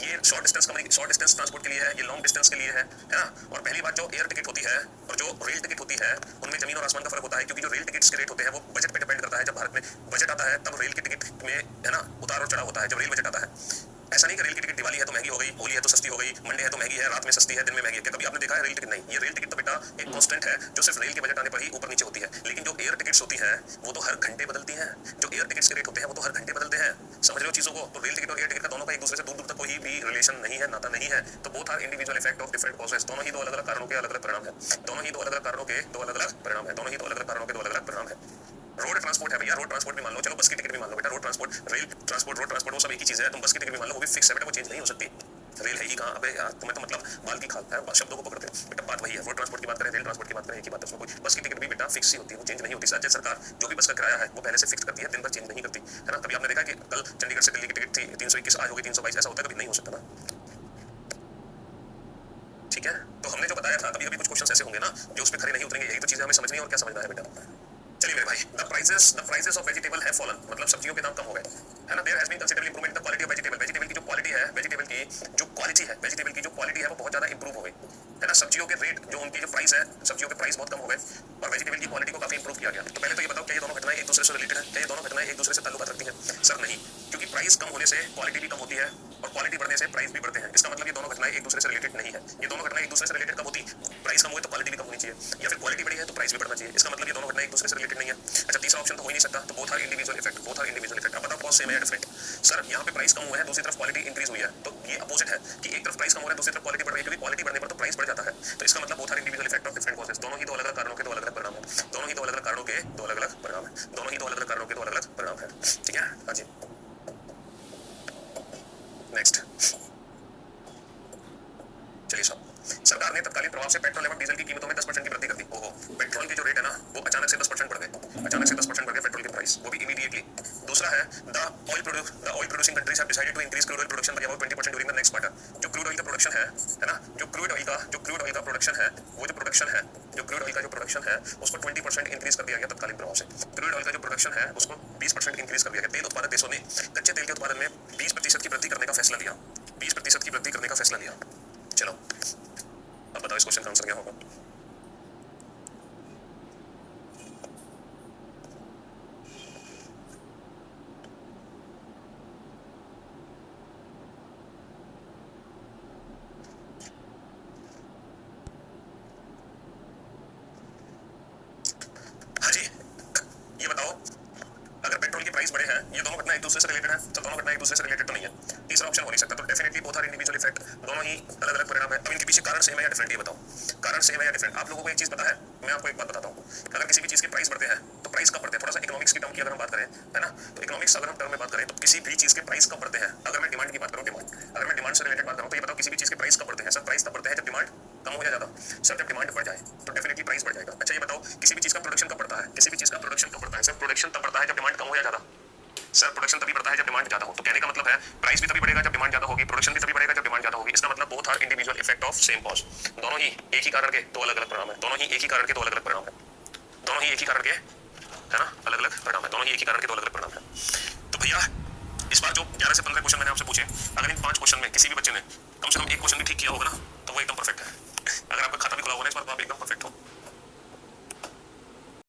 ये शॉर्ट डिस्टेंस ट्रांसपोर्ट के लिए है, ये लॉन्ग डिस्टेंस के लिए है ना। और पहली बात, जो एयर टिकट होती है और जो रेल टिकट होती है, उनमें जमीन और आसमान का फर्क होता है, क्योंकि जो रेल टिकट्स के रेट होते हैं वो बजट पे डिपेंड करता है। जब भारत में बजट आता है तब रेल की टिकट में, है ना, उतार और चढ़ाव होता है जब रेल बजट आता है। ऐसा नहीं कि रेल की टिकट दिवाली है तो महंगी हो गई, होली है तो सस्ती हो गई, मंडे है तो महंगी है, रात में सस्ती है, दिन में महंगी है। क्या कभी आपने देखा है रेल टिकट? नहीं, ये रेल टिकट तो बेटा एक कांस्टेंट है, जो सिर्फ रेल के बजट आने पर ही ऊपर नीचे होती है। लेकिन जो एयर टिकट्स होती हैं वो तो हर घंटे बदलती हैं। जो एयर टिकट्स के रेट होते हैं वो तो हर घंटे बदलते हैं। समझ रहे हो चीजों को? तो रेल टिकट और एयर टिकट का दोनों का एक दूसरे से दूर दूर तक कोई भी रिलेशन नहीं है, नाता नहीं है। तो both are individual effect of different causes. दोनों ही दो अलग अलग कारणों के अलग अलग परिणाम है, दोनों ही दो अलग अलग कारणों के दो अलग अलग परिणाम है, दोनों ही दो अलग अलग कारणों के दो अलग अलग परिणाम है। रोड ट्रांसपोर्ट है भैया, रोड ट्रांसपोर्ट भी मान लो, चलो बस की टिकट भी मान लो बेटा। Road transport, rail transport, road transport वो सब एक ही चीज है। तुम बस की टिकट भी मान लो, वो भी फिक्स है बेटा, वो चेंज नहीं हो सकती। रेल है ही कहाँ? अबे यार तुम्हें तो मतलब बाल की खाल है, शब्दों को पकड़ते हैं बेटा। बात वही है, रोड ट्रांसपोर्ट की बात करें, रेल ट्रांसपोर्ट की बात करें, एक ही बात है उसमें। कोई बस की टिकट भी बेटा फिक्स ही होती है, वो चेंज नहीं होती। राज्य सरकार जो भी बस का किराया है वो पहले से फिक्स करती है, दिन भर चेंज नहीं करती है ना। कभी आपने देखा कि कल चंडीगढ़ से दिल्ली की टिकट थी 321, आज होगी 322, ऐसा होता है? कभी नहीं हो सकता ना। ठीक है, तो हमने जो बताया था, कभी कभी कुछ क्वेश्चन ऐसे होंगे ना जो उस पर खड़े नहीं उतरेंगे, यही तो चीजें हमें समझनी है और क्या समझना है बेटा। चलिए मेरे भाई, the prices of vegetable have fallen, मतलब सब्जियों के दाम कम हो गए, है ना। There has been considerable improvement the quality of vegetable, vegetable की जो क्वालिटी है, वेजिटेबल की जो क्वालिटी है, वेजिटेबल की जो क्वालिटी है वो बहुत ज्यादा इंप्रूव हो गई, है ना। सब्जियों के रेट जो उनकी जो प्राइस है, सब्जियों के प्राइस बहुत कम हो गए और वेजिटेबल की क्वालिटी को काफी इंप्रूव किया गया। तो पहले तो ये बताओ क्या ये दोनों घटनाएं एक दूसरे से रिलेटेड है? क्या ये दोनों घटनाएं एक दूसरे से ताल्लुकात रखती हैं? सर नहीं, क्योंकि प्राइस कम होने से क्वालिटी भी कम होती है और क्वालिटी बढ़ने से प्राइस भी बढ़ते हैं। इसका मतलब ये दोनों घटनाएं एक दूसरे से रिलेटेड नहीं है। ये दोनों घटनाएं एक दूसरे से रिलेटेड कब होती? प्राइस कम हुए तो क्वालिटी भी कम होनी चाहिए, या फिर क्वालिटी बढ़ी है तो प्राइस भी बढ़ना चाहिए। इसका मतलब ये दोनों घटनाएं एक दूसरे से रिलेटेड नहीं है। अच्छा, तीसरा ऑप्शन तो हो ही नहीं सकता, तो both are individual effect, both are individual effect. अब बताओ कौन सेम है या डिफरेंट? सर यहाँ पे प्राइस कम हुआ है, दूसरी तरफ क्वालिटी इंक्रीज हुई है, तो ये अपोजिट है कि एक तरफ प्राइस कम हो रहा है, दूसरी तरफ क्वालिटी बढ़ रही है, क्योंकि क्वालिटी बढ़ने पर तो प्राइस बढ़ जाता है। तो इसका मतलब both are individual effect of different causes, दोनों ही दो अलग अलग कारणों के दो अलग अलग परिणाम है, दोनों ही दो अलग अलग कारणों के दो अलग अलग परिणाम है, दोनों ही दो अलग अलग कारणों के दो अलग अलग परिणाम है। ठीक है, हाँ जी। नेक्स्ट, चलिए साहब, सरकार ने तत्कालीन प्रभाव से पेट्रोल एवं डीजल की कीमतों में 10% की वृद्धि कर दी। ओहो, पेट्रोल के जो रेट है ना वो अचानक से 10% बढ़ गए, अचानक से 10% बढ़ गए पेट्रोल के प्राइस, वो भी इमीडिएटली। दूसरा है the oil producing countries have decided to increase crude oil production by about 20% during the next quarter. जो क्रूड ऑयल का प्रोडक्शन है ना, जो क्रूड ऑयल का प्रोडक्शन है, वो जो प्रोडक्शन है, जो क्रूड ऑयल का जो प्रोडक्शन है उसको 20% इंक्रीज कर दिया गया तत्कालीन प्रभाव से। क्रूड ऑयल का जो प्रोडक्शन है उसको 20% इंक्रीज कर दिया गया। तेल उत्पादक देशों ने कच्चे तेल के उत्पादन में 20% की वृद्धि करने का फैसला लिया, 20% की वृद्धि करने का फैसला लिया। चलो अब बताओ इस क्वेश्चन का आंसर क्या होगा? हाँ जी, ये बताओ अगर पेट्रोल की प्राइस बढ़े हैं, ये दोनों घटना एक दूसरे से रिलेटेड है? तो दोनों घटना एक दूसरे से रिलेटेड तो नहीं है, तीसरा ऑप्शन हो नहीं सकता। तो definitely both are individual effect, दोनों ही अलग अलग परिणाम है। अब इनके पीछे कारण सेम है या डिफरेंट, ये बताओ। कारण सेम है या डिफरेंट? आप लोगों को एक चीज पता है, मैं आपको एक बात बताता हूँ। अगर किसी भी चीज के प्राइस बढ़ते हैं तो प्राइस कब बढ़ते हैं? थोड़ा सा इकोनॉमिक्स की टर्म की अगर हम बात करें, है ना, तो इकोनॉमिक्स अगर हम टर्म में बात करें तो किसी भी चीज के प्राइस कब बढ़ते हैं? अगर मैं डिमांड की बात करूँ, अगर मैं डिमांड से रिलेटेड बात करूँ तो ये बताओ किसी भी चीज के प्राइस कब बढ़ते हैं? सर प्राइस तब बढ़ते हैं जब डिमांड कम हो या ज्यादा। सर जब डिमांड बढ़ जाए तो डेफिनेटली प्राइस बढ़ जाएगा। अच्छा ये बताओ किसी भी चीज का प्रोडक्शन कब बढ़ता है? किसी भी चीज का प्रोडक्शन कब बढ़ता है? सर प्रोडक्शन तब बढ़ता है जब डिमांड कम हो या ज्यादा। सर प्रोडक्शन तभी बढ़ता है जब डिमांड ज्यादा हो। तो कहने का मतलब है प्राइस भी तभी बढ़ेगा जब डिमांड ज्यादा होगी, प्रोडक्शन भी तभी बढ़ेगा जब डिमांड ज्यादा होगी। इसका मतलब both are individual effect of same cause, दोनों ही एक ही कारण के दो अलग अलग परिणाम है, दोनों ही एक ही कारण के दो अलग अलग परिणाम है, दोनों ही एक ही कारण के, है ना, अलग अलग परिणाम है, दोनों ही एक ही कारण के दो अलग अलग परिणाम है। तो भैया इस बार जो 11 से 15 क्वेश्चन मैंने आपसे पूछे, अगर इन 5 क्वेश्चन में किसी भी बच्चे ने कम से कम एक क्वेश्चन भी ठीक किया होगा ना तो वो एकदम परफेक्ट है। अगर आपका खाता भी खुला होगा ना इस बार तो आप एकदम परफेक्ट हो।